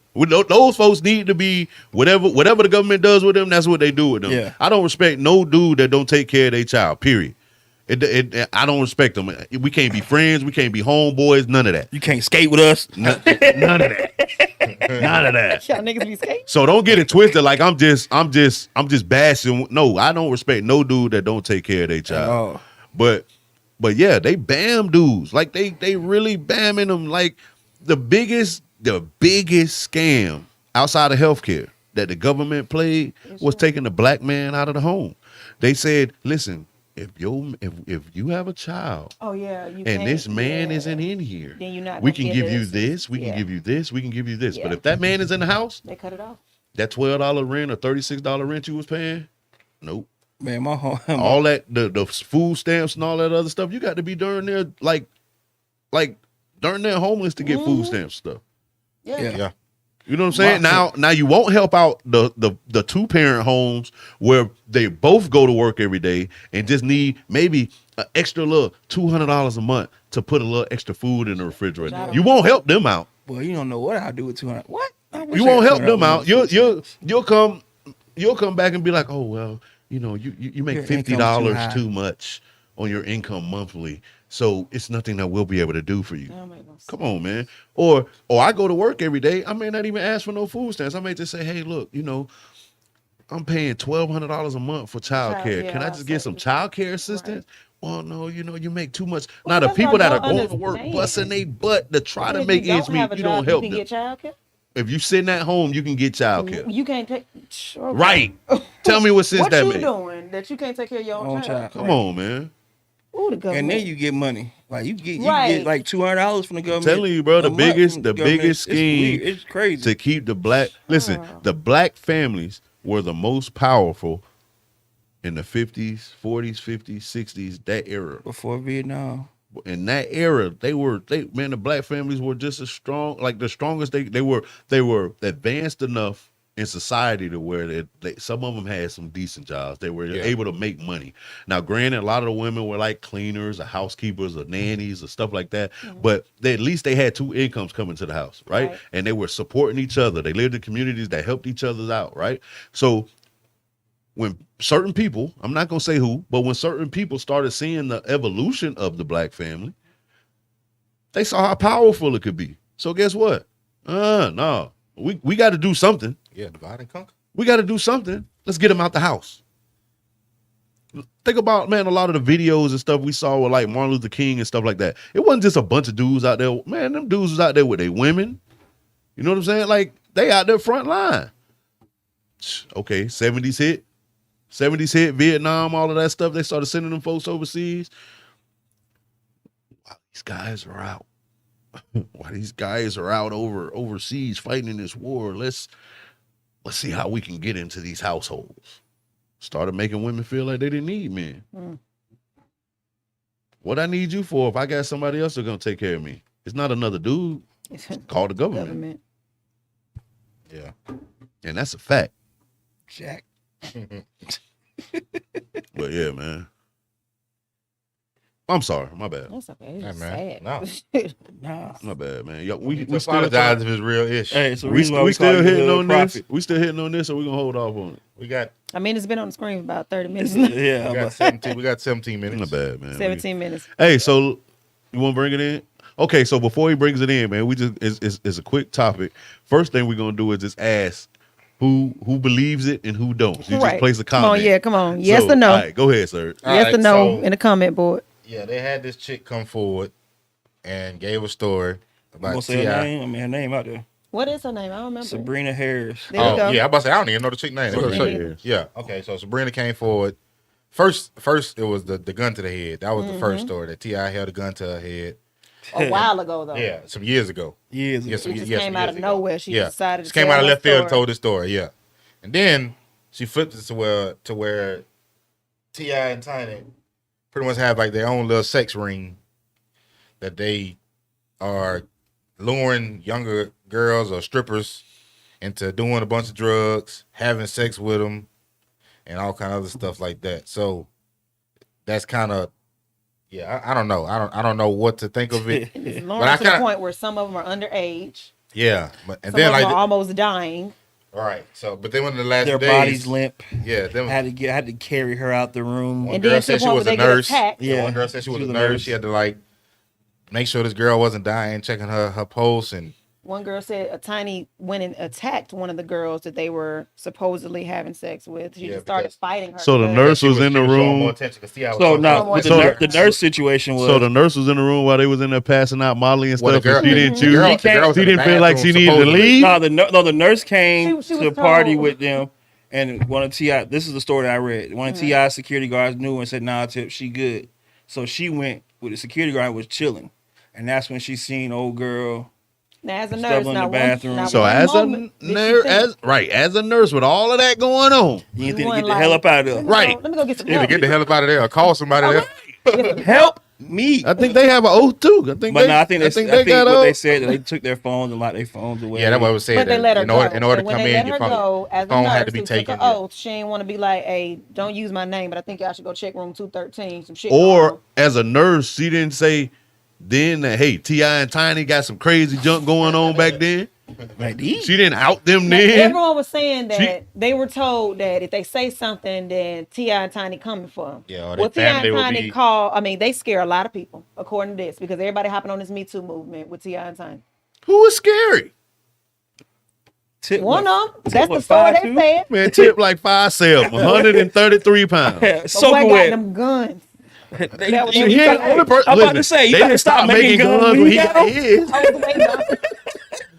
Those folks need to be whatever the government does with them. That's what they do with them. Yeah. I don't respect no dude that don't take care of their child. Period. I don't respect them. We can't be friends. We can't be homeboys. None of that. You can't skate with us. None of that. None of that. Y'all niggas be skating. So don't get it twisted. Like I'm just bashing. No, I don't respect no dude that don't take care of their child. Oh, But yeah, they bam dudes. Like they really bamming them. Like the biggest scam outside of healthcare that the government played was taking the black man out of the home. They said, listen, if you have a child Oh yeah, you and can't- this man yeah. isn't in here, Then you're not we gonna can get give you this. this, we can Yeah. give you this, we can give you this. But Yeah. if that man is in the house, They cut it off. that $12 rent or $36 rent you was paying, nope. man, my home. All that the food stamps and all that other stuff, you got to be darn near like darn near homeless to get food stamps stuff. Yeah. Yeah. You know what I'm saying? Now you won't help out the 2-parent homes where they both go to work every day and just need maybe an extra little $200 a month to put a little extra food in the refrigerator. You won't help them out. Boy, you don't know what I'll do with 200. What? I wish You I won't had help them $200 out. worth of You'll come back and be like, oh well, you know, you make Your $50 income's too high. too much on your income monthly, so it's nothing that we'll be able to do for you. That don't make no sense. Come on, man. Or I go to work every day. I may not even ask for no food stamps. I may just say, hey, look, you know, I'm paying $1,200 a month for child care. yeah, Can I I'll just get say some you- child care assistance? Well, no, you know, you make too much. Well, Now, the that's people what I that are don't going to work understand. busting their butt to try to If make you ends don't have meet, a you don't job, help you them. can get child care. If you sitting at home, you can get child care. You can't take. Sure. Right. Tell me what sense What that you makes. doing that you can't take care of your own child? Come on, man. Ooh, the government. And then you get money. Like you get Right. like $200 from the government. Telling you, bro, the a month biggest from the government. biggest It's scheme weird. It's crazy. to keep the black. Listen, the black families were the most powerful in the 50s, 40s, 50s, 60s, that era. Before Vietnam. In that era, the black families were just as strong, like the strongest. They were advanced enough in society to where some of them had some decent jobs. They were able to make money. Now, granted, a lot of the women were like cleaners or housekeepers or nannies or stuff like that, but at least they had 2 incomes coming to the house, right? And they were supporting each other. They lived in communities that helped each other out, right? So when certain people, I'm not going to say who, but when certain people started seeing the evolution of the black family, they saw how powerful it could be. So guess what? No, we got to do something. Yeah, divide and conquer. We got to do something. Let's get them out the house. Think about, man, a lot of the videos and stuff we saw with like Martin Luther King and stuff like that. It wasn't just a bunch of dudes out there. Man, them dudes was out there with their women. You know what I'm saying? Like, they out there front line. Okay, 70s hit, Vietnam, all of that stuff. They started sending them folks overseas. Wow, these guys are out. While these guys are out overseas fighting in this war, let's see how we can get into these households. Started making women feel like they didn't need men. What I need you for if I got somebody else that's gonna take care of me? It's not another dude. Call the government. Yeah. And that's a fact. Jack. But yeah, man. I'm sorry. My bad. That's okay. Hey, It's man. sad. No. Nah. My bad, man. Yo, we We still apologize if it's real ish. Hey, so we still hitting on this. We still hitting on this, or we gonna hold off on it. We got I mean, it's been on the screen for about 30 minutes. Yeah. we got 17. We got 17 minutes. My bad, man. 17 minutes. Hey, so you want to bring it in? Okay, so before he brings it in, man, we just it's a quick topic. First thing we're gonna do is just ask who believes it and who don't. You just place a comment. Come on. Yes So, or no? All right, go ahead, sir. All Yes right, or no so- in the comment board. Yeah, they had this chick come forward and gave a story I'm about gonna say her T.I. name. I mean, her name out there. What is her name? I don't remember. Sabrina Harris. There we Oh, go. yeah, I'm about to say, I don't even know the chick name. Sabrina Harris. Yeah, okay, so Sabrina came forward First, it was the gun to the head. That was the first story that T.I. held a gun to her head. A while ago, though. Yeah, some years ago. Years Yeah, ago. some, It just yeah, came some out years of ago. nowhere. She decided to She came tell out of her left field and story. told the story. Yeah, and then she flipped it to where T.I. and Tiny pretty much have like their own little sex ring that they are luring younger girls or strippers into doing a bunch of drugs, having sex with them, and all kind of other stuff like that. So that's kind of, I don't know. I don't know what to think of it. It's But luring I to the kinda- point where some of them are underage. Yeah, but and Some then of them like are almost dying. all right. So but then when the last Their days, bodies limp. yeah, them, Had to carry her out the room. one And girl then to said the she point was where a they get nurse. attacked. Yeah. One girl said she was a a nurse. She had to like make sure this girl wasn't dying, checking her pulse and. One girl said a Tiny went and attacked one of the girls that they were supposedly having sex with. She Yeah, just started because- fighting her. So the because- nurse was in the she showing more room. attention 'cause T.I. was So so now So with So- the nurse situation was So the nurse was in the room while they was in there passing out Molly and Well, stuff. the girl, and she didn't the choose. girl was She in the didn't feel like she bathroom, needed to supposedly. leave. the nurse came She to was the party told. with them, and one of Ti. This is the story that I read. One of Ti's security guards knew and said, "Nah, Tip, she good." So she went with the security guard and was chilling, and that's when she seen old girl. Now, as a nurse, Stumbling in not the bathroom. One, not So one as a moment did she nurse, think- as a nurse with all of that going on, You need to wasn't get the hell up out of let there. me Right. go- Let me go get some Yeah, help. to get the hell up out of there or call somebody there. Help me! I think they have an oath too. I think But they, no, I think they got what they oath. said that they took their phones and locked their phones away. Yeah, that's what I was saying. But they let her in order, go. in order And to when come they in, let your her phone, go, as a phone nurse had to be who took taken. an oath, she ain't want to be like, "Hey, don't use my name, but I think y'all should go check room 213." Some shit. going Or on. as a nurse, she didn't say then that hey T.I. and Tiny got some crazy junk going on back then. Like these. She didn't out them Now, then. everyone was saying that She- they were told that if they say something, then T.I. and Tiny coming for them. Yeah, or Well, their T.I. family and will Tiny be- call. I mean, they scare a lot of people, according to this, because everybody hopping on this Me Too movement with T.I. and Tiny. Who is scary? Tip One what? of them. That's what, the story 5'2"? they said. Man, Tip like 5'7", 133 pounds. Yeah, But soaking boy got wet. them guns. They- That was- you- He you ain't gotta- the only person. I'm about to Listen, say, you they gotta didn't stop making guns when when he he got got his. I was waiting on it.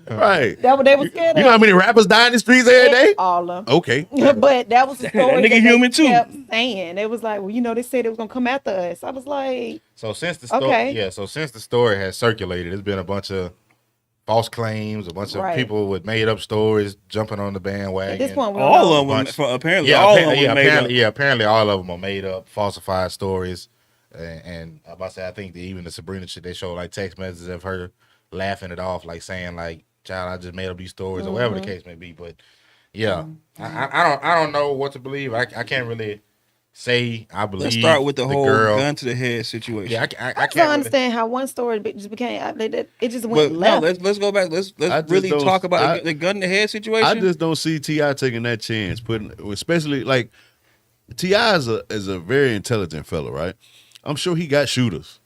Right. That what they were scared You of. know how many rappers die in the streets every day? All of them. Okay. But that was the story nigga that human they too. kept saying. It was like, well, you know, they said it was gonna come after us. I was like, So since the story, Okay. so since the story has circulated, there's been a bunch of false claims, a bunch of Right. people with made up stories jumping on the bandwagon. at this point, we don't All know. of them, Bunch. apparently, yeah, all of them were made apparently, up. apparently all of them are made up, falsified stories. And I'm about to say, I think that even the Sabrina shit, they show like text messages of her laughing it off, like saying like, "Child, I just made up these stories," or whatever the case may be. But yeah, I don't know what to believe. I can't really say I believe. Let's start with the whole girl. gun to the head situation. Yeah, I I can't don't really- understand how one story just became. It just But went no, left. let's go back. Let's I just really don't- talk about I- the gun to head situation. I just don't see T.I. taking that chance, especially like T.I. is a very intelligent fella, right? I'm sure he got shooters.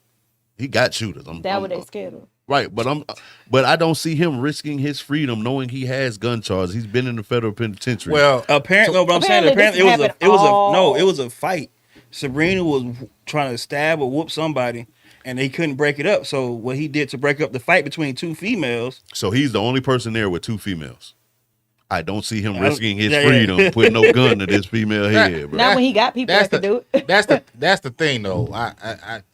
He got shooters. That what they scared of. Right, but I don't see him risking his freedom knowing he has gun charges. He's been in the federal penitentiary. Well, Apparently, no, but I'm saying Apparently apparently this it was happened it was a fight. Sabrina was trying to stab or whoop somebody, and they couldn't break it up. So what he did to break up the fight between two females, so he's the only person there with two females. I don't see him I don't- risking his yeah, yeah. freedom putting no gun to this female head, bro. Not when he got people that could do it. that's the thing though.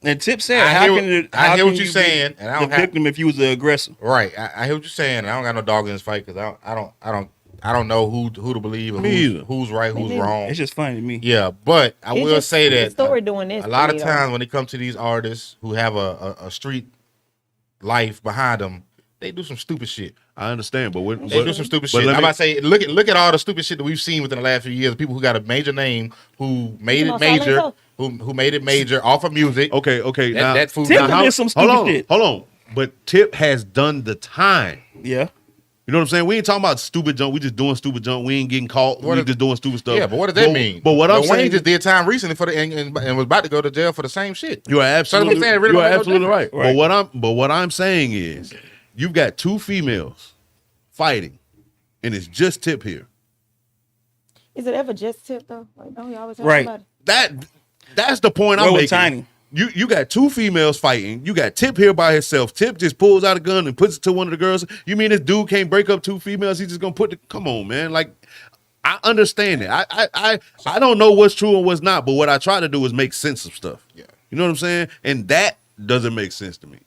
and Tip said, I "How hear can it, I how hear can what you're you saying, be and I the don't have victim if you was the aggressor?" right. I hear what you're saying. And I don't got no dog in this fight because I don't know who to believe or Me either. who's right, who's neither. wrong. It's just funny to me. Yeah, but I It's will just say the that story doing this a lot to of me, though. times when it comes to these artists who have a street life behind them, they do some stupid shit. I understand, but They do some stupid but shit. let I'm me- about to say, look at all the stupid shit that we've seen within the last few years. People who got a major name, who made You it talking about major, Silent who made it major off of music. Okay, now That food. Tip now did some stupid hold on, shit. Hold on, but Tip has done the time. Yeah, You know what I'm saying? We ain't talking about stupid junk. We just doing stupid junk. We ain't getting caught. What We is- just doing stupid stuff. Yeah, but what does that mean? But what Lil I'm Wayne saying, just did time recently for the and was about to go to jail for the same shit. you are absolutely, So I'm saying it really you are don't make no absolutely right. difference. But what I'm saying is, you've got two females fighting, and it's just Tip here. Is it ever just Tip though? Like, don't you always have Right. somebody? That's the point I'm Where making. was Tiny? You got two females fighting. You got Tip here by himself. Tip just pulls out a gun and puts it to one of the girls. You mean this dude can't break up two females? He's just gonna come on, man. Like, I understand it. I don't know what's true and what's not, but what I try to do is make sense of stuff. Yeah. You know what I'm saying? And that doesn't make sense to me.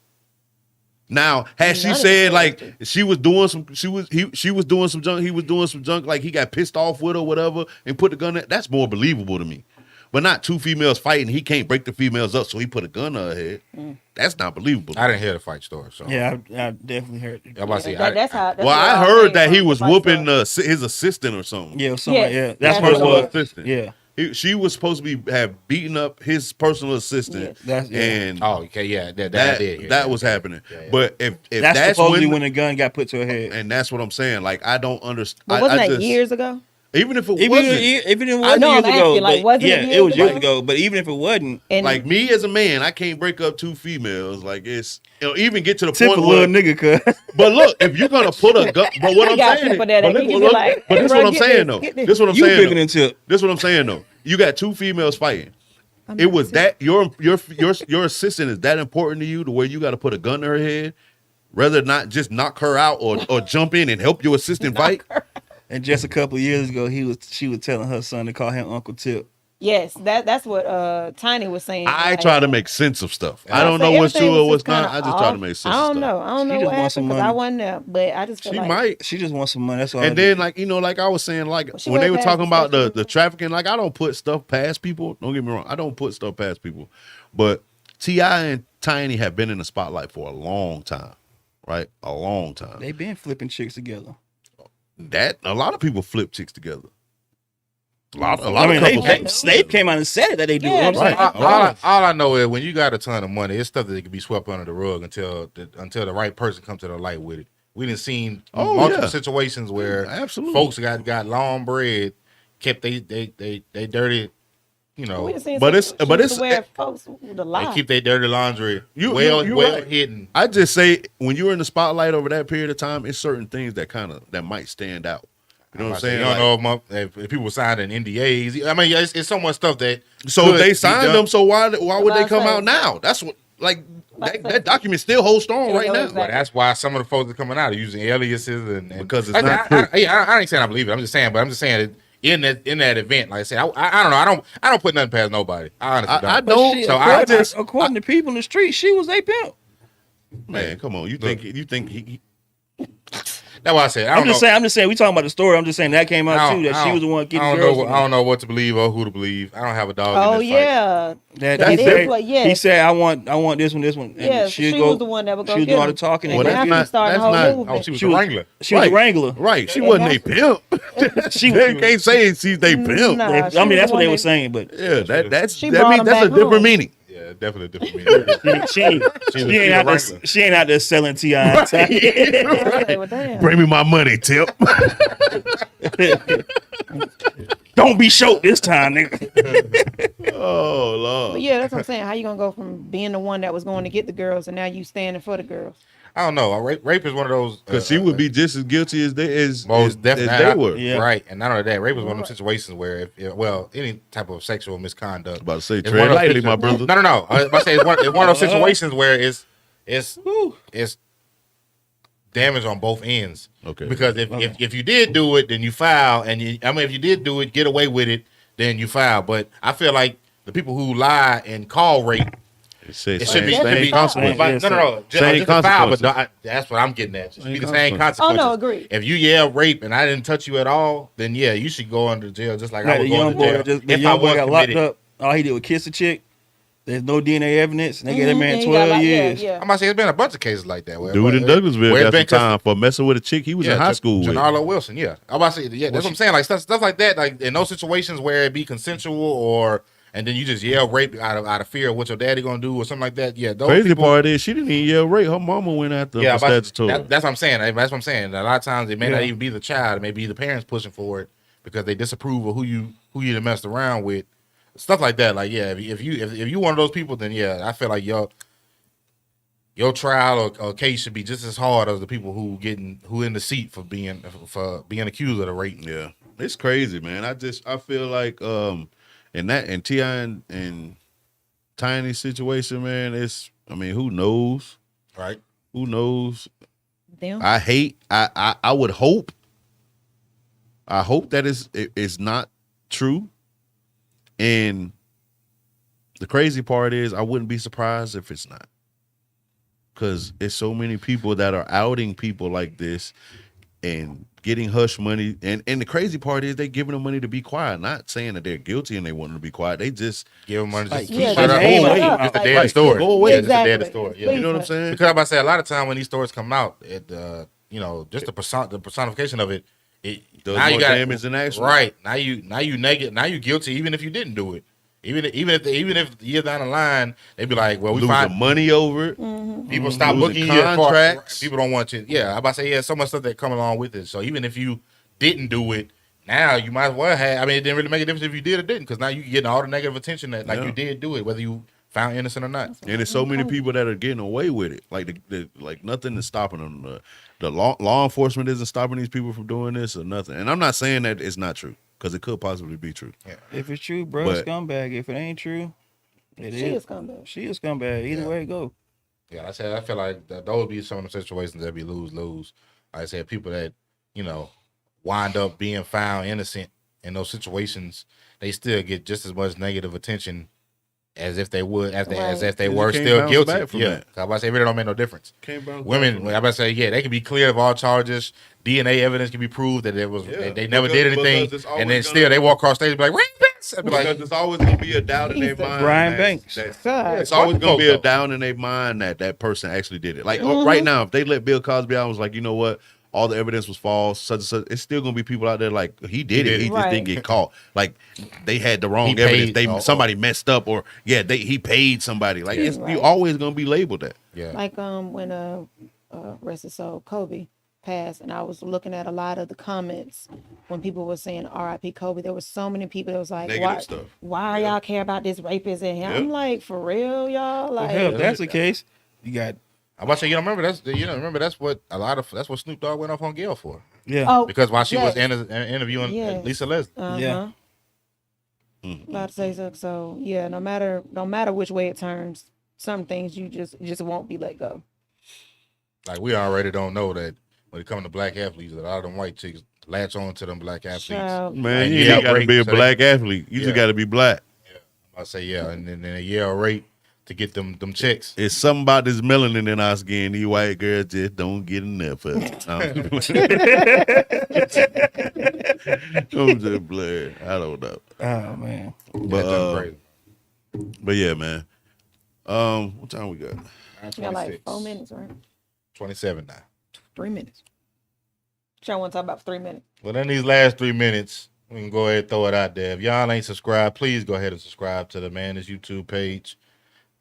Now, had she None of said it like does. she was doing some, she was doing some junk, he was doing some junk, like he got pissed off with her, or whatever, and put the gun in, that's more believable to me. But not two females fighting, he can't break the females up, so he put a gun on her head. That's not believable. I didn't hear the fight story, so Yeah, I definitely heard it. I'm about to say, That's how. That's Well, where I it all heard came that he from, was the fight whooping stuff. his assistant or something. Yeah, something like, Yes, yeah. That's what it Personal was. assistant. Yeah. She was supposed to have beaten up his personal assistant, Yes. and oh, okay, yeah, that I did hear. that was happening. Yeah. But if That's that's supposedly when when the gun got put to her head. and that's what I'm saying. Like I don't understand. But wasn't that years ago? Even if it Even wasn't, if it I wasn't know, years I'm ago, asking, like, but wasn't it yeah, years it was years ago? ago. But even if it wasn't, And like me as a man, I can't break up two females. Like it's even get to the tip a point little where. nigga, cuz. But look, if you're gonna put a gun, but what I I'm got saying, people that but he look, can be look, like, but this "Bro, what I'm get saying this, though. get this." This what I'm You saying bigger though. than Tip. This is what I'm saying though. You got two females fighting. I'm It not was saying- that your assistant is that important to you to where you got to put a gun to her head, rather not just knock her out or jump in and help your assistant fight. And just a couple of years ago, she was telling her son to call him Uncle Tip. Yes, that's what Tiny was saying. I like, try to make sense of stuff. I so don't know what's everything true or was what's just not. kinda I just try to off. make sense. I don't of stuff. know. I don't She know just what wants some happened because I money. wasn't there, but I just feel She like might. She just wants some money. That's all. And then, like like I was saying, like she when they went were past talking about the the trafficking, like I don't put stuff past people. Don't get me wrong, I don't put stuff past people. But T.I. and Tiny have been in the spotlight for a long time, right? A long time. they been flipping chicks together. That a lot of people flip chicks together. A lot I mean, of couples. they came out and said that they do. Yeah, I'm saying, right. all I know is when you got a ton of money, it's stuff that can be swept under the rug until the right person comes to the light with it. We done seen multiple situations where Absolutely. folks got long bread, kept they dirty, you know, we done seen But some- it's- she but used it's- to wear folks with a they lie. keep their dirty laundry You're well right. hidden. I just say when you're in the spotlight over that period of time, it's certain things that might stand out. You know what I'm saying? You don't Like, know if people signed in NDAs. I mean, it's so much stuff that. so could if they be signed done. them, so why would they Like I come said. out now? That's what Like I that said. document still holds strong Yeah, right no, now. exactly. Well, that's why some of the folks are coming out are using aliases and Because it's I, not I ain't saying I believe it. I'm just saying that in that event, like I said, I don't know. I don't put nothing past nobody. I honestly don't. I but don't. she- So according to people in the street, she was a pimp. man, come on. You think he That's why I said I I'm don't know. just saying. I'm just saying. We talking about the story. I'm just saying that came out too. That she was the one getting girls. I don't know what to believe or who to believe. I don't have a dog. Oh in this fight. yeah, That That he is said, what- yes. he said, I want this one. And yeah. she'd She go- was the one that would go She was get doing all the him. talking. Well, And that's After go he get started the that's whole not- movement. Oh, she was She the was- wrangler. She was a wrangler. Right. She Yeah, wasn't a that's- pimp. She They was. can't say she's they pimp. Nah, I she mean, was that's the what they one were that- saying, but Yeah, that's She that brought means him that's a back different home. meaning. Yeah, definitely a different meaning. she ain't out there. She ain't out there selling Ti. I said, well, damn. Bring me my money, Tip. Don't be short this time, nigga. Oh Lord. But yeah, that's what I'm saying. How you gonna go from being the one that was going to get the girls and now you standing for the girls? I don't know. Rape is one of those Because she would be just as guilty as most definitely they were. Yeah. right. And not only that, rape is one of those situations where any type of sexual misconduct. About to say, it's tread one of those lightly, situ- my brother. No. I was about to say it's one of those situations where it's damage on both ends. Okay. Because if you did do it, then you foul, and if you did do it, get away with it, then you foul. But I feel like the people who lie and call rape, It says it should be same consequence. No. Same Just a foul, consequences. but that's what I'm getting at. Just be the same consequences. consequences. Oh, no, agreed. If you yell rape and I didn't touch you at all, then yeah, you should go under jail just like I Like was the going young to boy, jail. the If I young boy was got locked committed. up. All he did was kiss a chick. There's no DNA evidence, and they gave that man Mhm, he got 12 like- years. Yeah, I'm about to say it's been a bunch of cases like that. Dude in Douglasville where got it's some been time for messing with a chick he was in high school with. Janarlo Wilson, yeah. I'm about to say, yeah, that's what I'm saying. Like stuff like that, like in those situations where it be consensual and then you just yell rape out of fear of what your daddy gonna do or something like that. Yeah, those Crazy people, part is she didn't even yell rape. Her mama went after her yeah, for statutory. that's what I'm saying. That's what I'm saying. A lot of times it may not Yeah. even be the child, it may be the parents pushing for it because they disapprove of who you done messed around with. Stuff like that. Like, yeah, if you one of those people, then yeah, I feel like your trial or case should be just as hard as the people who in the seat for being accused of the rape. Yeah, it's crazy, man. I feel like in T.I. and Tiny situation, man. Who knows? Right. Who knows? Them. I would hope I hope that it's not true. And the crazy part is I wouldn't be surprised if it's not. Because it's so many people that are outing people like this and getting hush money. And the crazy part is they giving them money to be quiet, not saying that they're guilty and they want them to be quiet. They just Give them money to Like, just yeah, shut just up. name Go it away. up. It's the Like, dead story. go away. Yeah, it's the dead Exactly. story. Yeah. Please. you know what I'm saying? Because I'm about to say a lot of time when these stories come out, just the personification of it, Does now more you got damage than actual. right now you negative, now you guilty even if you didn't do it. Even if years down the line they be like, well, we Losing find money over it. people stop Losing booking you at contracts. people don't want you. Yeah, I'm about to say so much stuff that come along with it. So even if you didn't do it, now you might as well have. I mean, it didn't really make a difference if you did or didn't, because now you getting all the negative attention that you did do it, whether you found innocent or not. And there's so many people that are getting away with it. Like like nothing is stopping them. The law enforcement isn't stopping these people from doing this or nothing. And I'm not saying that it's not true, because it could possibly be true. If it's true, bro, But- scumbag. If it ain't true, it She is. is scumbag. She is scumbag. Either way it go. Yeah, I said I feel like those be some of the situations that be lose. Like I said, people that wind up being found innocent in those situations, they still get just as much negative attention as if they would as if they You were can't still bounce guilty. back from Yeah, that. I'm about to say it really don't make no difference. Can't bounce back Women, from I'm about to say they can be cleared of all charges. DNA evidence can be proved that they never did anything, because it's and then always still they walk across stage and be like, rapist! I'd be Because like, there's always gonna be a doubt in their Jesus. mind. Brian that's- Banks. that's- God. It's always gonna be a Folk, though. doubt in their mind that person actually did it. Like right now, if they let Bill Cosby out and was like, you know what, all the evidence was false, such and such, it's still gonna be people out there like he did it. He just Right. didn't get caught. Like they had the wrong He evidence. paid, Somebody messed up, or he paid somebody. Like Right. you always gonna be labeled that. yeah, Like when rest his soul, Kobe passed, and I was looking at a lot of the comments when people were saying R.I.P. Kobe. There was so many people that was like, Negative stuff. why are y'all care about this rapist in here? Yep. I'm like, for real, y'all? Well, Like, hell, if that's the case, you got I'm about to say remember that's what that's what Snoop Dogg went off on Gail for, oh, because while she was yes. interviewing Yes. Lisa Leslie. Yeah. About to say so. So yeah, no matter which way it turns, some things you just won't be let go. Like we already don't know that when it comes to black athletes, that all them white chicks latch on to them black athletes. Child, Man, And you yeah, ain't gotta rape, be a so they- black athlete. You Yeah. just gotta be black. I say yeah, and then a yell rape to get them checks. It's something about this melanin in our skin. These white girls just don't get enough of it. I'm just playing. I don't know. oh man. But yeah, man. What time we got? you got like 4 minutes, right? 27 now. 3 minutes. Y'all want to talk about for 3 minutes? Well, in these last 3 minutes, we can go ahead and throw it out there. If y'all ain't subscribed, please go ahead and subscribe to the Mannish YouTube page.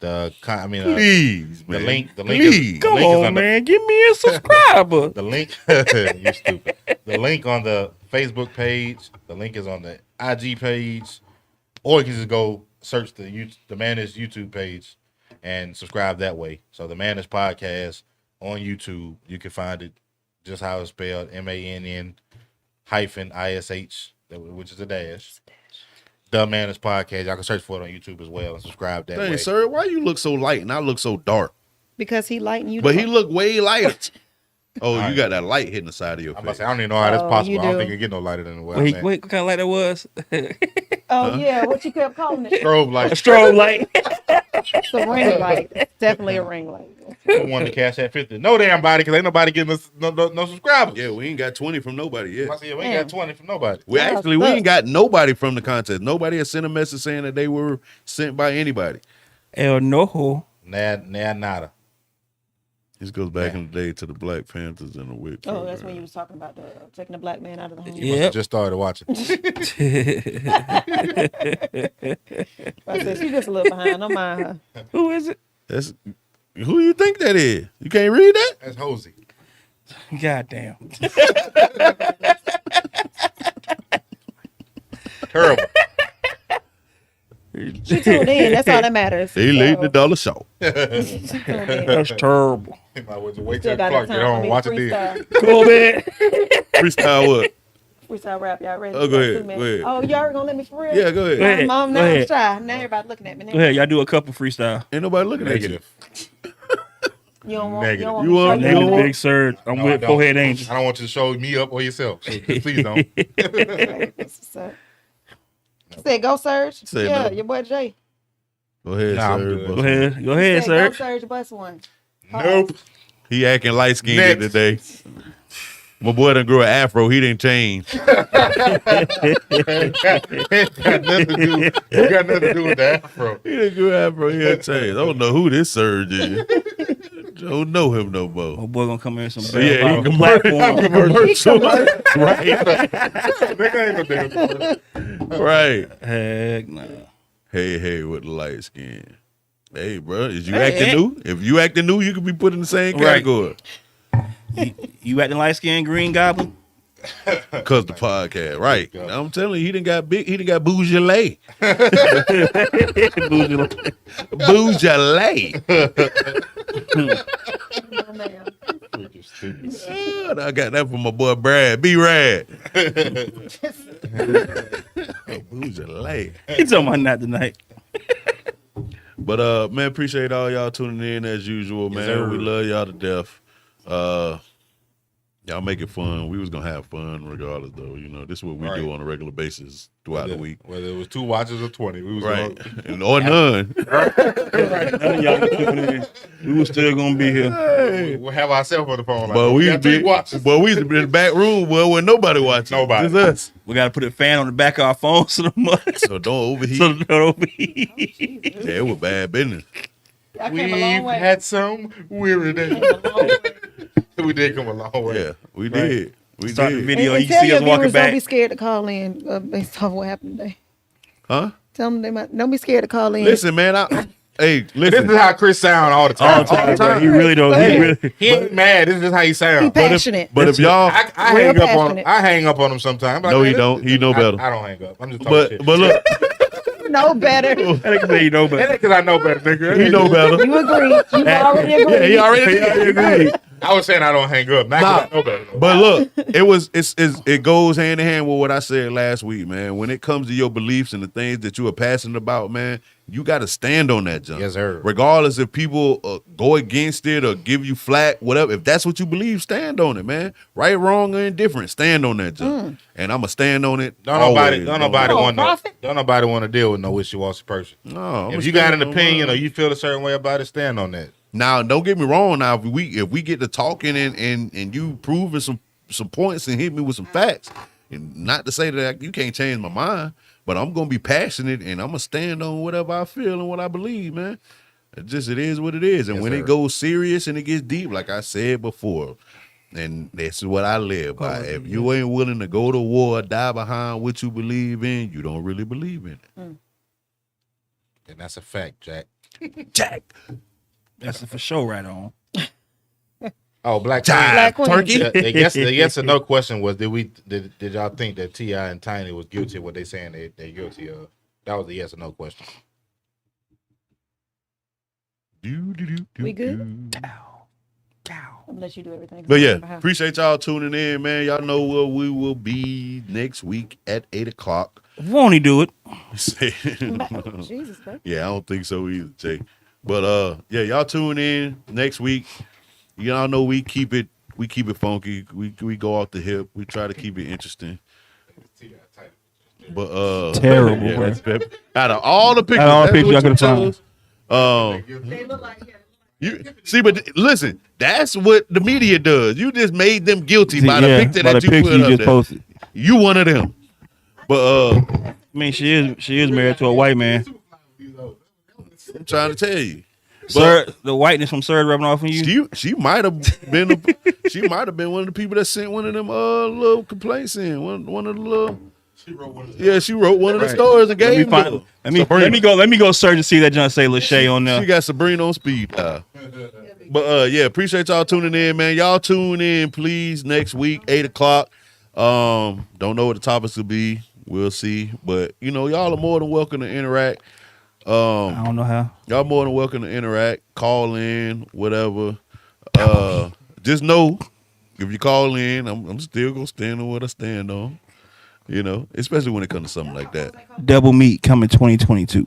Please, the man. link Please. is Come on, on, man. Give me a subscriber. The link, you stupid. The link on the Facebook page. The link is on the IG page, or you can just go search the Mannish YouTube page and subscribe that way. So the Mannish podcast on YouTube, you can find it just how it's spelled: MANN-ISH, which is a dash. The Mannish podcast. Y'all can search for it on YouTube as well and subscribe that Dang, way. sir, why you look so light and I look so dark? Because he lighten you. But the he look way lighter. Oh, All you right. got that light hitting the side of your I'm about to face. say, I don't even know how that's Oh, possible. you I don't do. think it get no lighter than the way Wait, I'm at. what kind of light that was? Oh yeah, what you kept calling it? Strobe A light. strobe light. It's a ring light. It's definitely a ring light. Who won the cash at 50? No damn body, because ain't nobody getting us no subscribers. Yeah, we ain't got 20 from nobody yet. I said, we ain't got 20 from nobody. We Yeah, actually, we ain't got nobody from the contest. Nobody has sent a message saying that they were sent by anybody. El Nojo. Nada. This goes back in the day to the Black Panthers and the WIC. Oh, that's when you was talking about taking the black man out of the home. Yeah. Yep. Just started watching. I said she just a little behind. Don't mind her. Who is it? That's who you think that is? You can't read that? That's Hosey. Goddamn. Terrible. She tuned in. That's all that matters. They laid the dollar short. She tuned in. That's terrible. You might well just wait Still till got Clark that get time for home me and watch to it then. freestyle. Cool, man. Freestyle what? Freestyle rap, y'all ready? Oh, go ahead, 2 minutes. go ahead. Oh, y'all gonna let me for real? Yeah, go ahead. Go ahead. Mom, Go now I'm ahead. shy. Now everybody looking at me. Go ahead. Y'all do a couple freestyle. Ain't nobody looking at you. Negative. You don't want. Negative. You don't You want. want- me Name to is you Big Surge. I'm No, I with don't. Forehead Angel. I don't want you to show me up or yourself. So please don't. Right, that's what's up. Said go Surge. Say Yeah, no. your boy Jay. Go ahead, Nah, I'm sir. good. bust Go one. ahead. Go ahead, Said, sir. Go Surge, bust one. Nope. He acting light skinned Next. today. My boy done grew an afro. He didn't change. Got nothing to do. You got nothing to do with the afro. He didn't grow an afro. He didn't change. I don't know who this Surge is. Don't know him no more. My boy gonna come in some Yeah, he platform. commercial. Right. Nigga ain't no damn. Right. Heck nah. Hey, with the light skin. Hey, bro, is you Hey, acting hey. new? If you acting new, you could be put in the same Right. category. You acting light skinned Green Goblin? Cause the podcast, right? I'm telling you, he done got big. He done got Bougele. Bougele. Oh, man. I got that from my boy Brad. B Rad. Bougele. He talking about not tonight. But man, appreciate all y'all tuning in as usual, man. sir. We love y'all to death. Y'all make it fun. We was gonna have fun regardless, though. You know, this is what we do on a regular basis throughout the week. Whether it was 2 watches or 20, we was Right. gonna- And or none. None of y'all keeping it in. We was still gonna be here. We'll have ourselves on the phone. Like, But we we got 3 watches. in the back room where nobody watching. Nobody. Just us. We gotta put a fan on the back of our phones so the mud. So don't overheat. So they don't overheat. Yeah, it was bad business. I came a long We've way. had some weary days. Came a long way. We did come a long way. Yeah, we did. We Start the did. video. And You can tell see your us walking viewers, don't back. be scared to call in based off what happened today. Huh? Tell them they might don't be scared to call in. Listen, man. Hey, This listen. is how Chris sound all the time. All the time, bro. He really don't. He really. He ain't mad. This is just how he Be sound. passionate. But if y'all, I Real hang up on him. passionate. I hang up on him sometimes. No, he don't. He know better. I don't hang up. I'm just talking shit. but look, No better. That nigga say you know That better. ain't because I know better, nigga. he know better. You agree. You already agree. Yeah, he already agreed. I was saying I don't hang up. Not 'cause I know better. But look, it goes hand in hand with what I said last week, man. When it comes to your beliefs and the things that you are passionate about, man, you got to stand on that jump. Yes, sir. Regardless if people go against it or give you flack, whatever. If that's what you believe, stand on it, man. Right, wrong, or indifferent, stand on that jump. And I'm gonna stand on it. Don't nobody Come on, Prophet. want to deal with no wishy-washy person. No, I'ma If you got stand an on opinion mine. or you feel a certain way about it, stand on that. Now, don't get me wrong. Now, if we get to talking and you proving some points and hit me with some facts, and not to say that you can't change my mind, but I'm gonna be passionate and I'm gonna stand on whatever I feel and what I believe, man. It is what it is. And Yes, when sir. it goes serious and it gets deep, like I said before, and this is what I live by. If you ain't willing to go to war, die behind what you believe in, you don't really believe in it. And that's a fact, Jack. Jack, That's for sure right on. Oh, Black Jive, Black Queen. turkey. The yes or no question was: Did y'all think that T.I. and Tiny was guilty of what they saying they're guilty of? That was the yes or no question. We good? I'm gonna let you do everything. But yeah, appreciate y'all tuning in, man. Y'all know where we will be next week at 8:00. Won't he do it? Jesus Christ. Yeah, I don't think so either, Jay. But yeah, y'all tune in next week. Y'all know we keep it funky. We go off the hip. We try to keep it interesting. But Terrible, yeah, bro. that's- out of all the pictures, Out of all the that's pictures what I could've you found. chose. They look like You see, but listen, that's what the media does. You just made them guilty by the picture by that the you picture put you up just there. posted. You one of them. But I mean, she is married to a white man. I'm trying to tell you. Sir, the whiteness from Sir rubbing off on you. She might have been she might have been one of the people that sent one of them little complaints in. One of the little she wrote one of the Right. stories and Let me gave find. them. Let me go search and see that John say Lachey on She there. got Sabrina on speed dial. But yeah, appreciate y'all tuning in, man. Y'all tune in, please, next week, 8:00. Don't know what the topics will be. We'll see. But y'all are more than welcome to interact. I don't know how. Y'all more than welcome to interact, call in, whatever. Just know if you call in, I'm still gonna stand on what I stand on. Especially when it comes to something like that. Double Meat coming 2022.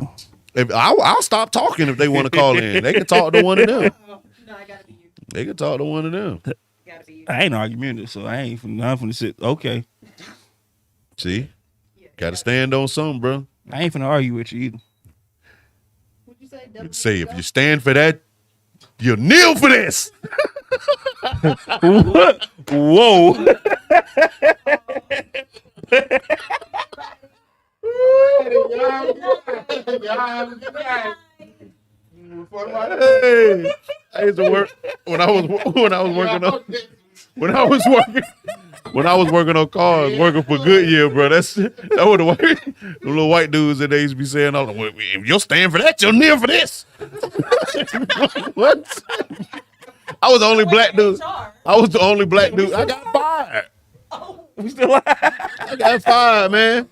If I'll stop talking if they want to call in. They can talk to one of them. No, I gotta be you. They can talk to one of them. I ain't argumentative, so I ain't finna sit. Okay, See? Got to stand on something, bro. I ain't finna argue with you either. Say, if you stand for that, you'll kneel for this. What? Whoa. Hey, I used to work when I was working on cars, working for Goodyear, bro. That was the little white dudes that they used to be saying, "Oh, if you'll stand for that, you'll kneel for this." What? I was the only black dude. I was the only black dude. I got fired. We still alive. I got fired, man.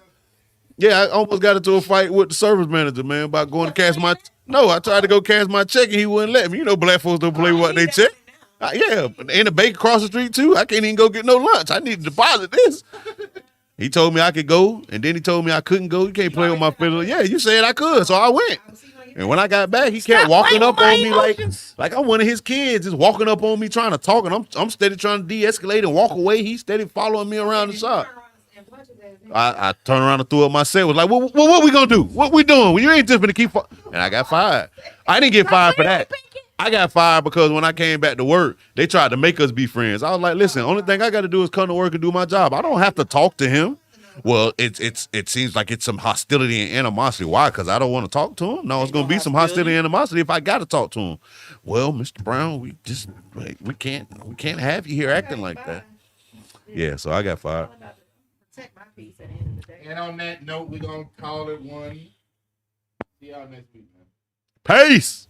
Yeah, I almost got into a fight with the service manager, man, about going to cash my. No, I tried to go cash my check and he wouldn't let me. You know, black folks don't play with what they check. Yeah, and the bank across the street too. I can't even go get no lunch. I need to deposit this. He told me I could go, and then he told me I couldn't go. You can't play with my feelings. Yeah, you said I could, so I went. And when I got back, he kept walking up on me like I'm one of his kids, just walking up on me trying to talk, and I'm steady trying to de-escalate and walk away. He's steady following me around the shop. I turned around and threw up my set. Was like, what we gonna do? What we doing? Well, you ain't just gonna keep. And I got fired. I didn't get fired for that. I got fired because when I came back to work, they tried to make us be friends. I was like, listen, only thing I got to do is come to work and do my job. I don't have to talk to him. Well, it seems like it's some hostility and animosity. Why? Because I don't want to talk to him. No, it's gonna be some hostility and animosity if I got to talk to him. Well, Mr. Brown, we can't have you here acting like that. Yeah, so I got fired. And on that note, we're gonna call it one. See y'all next week, man. Peace.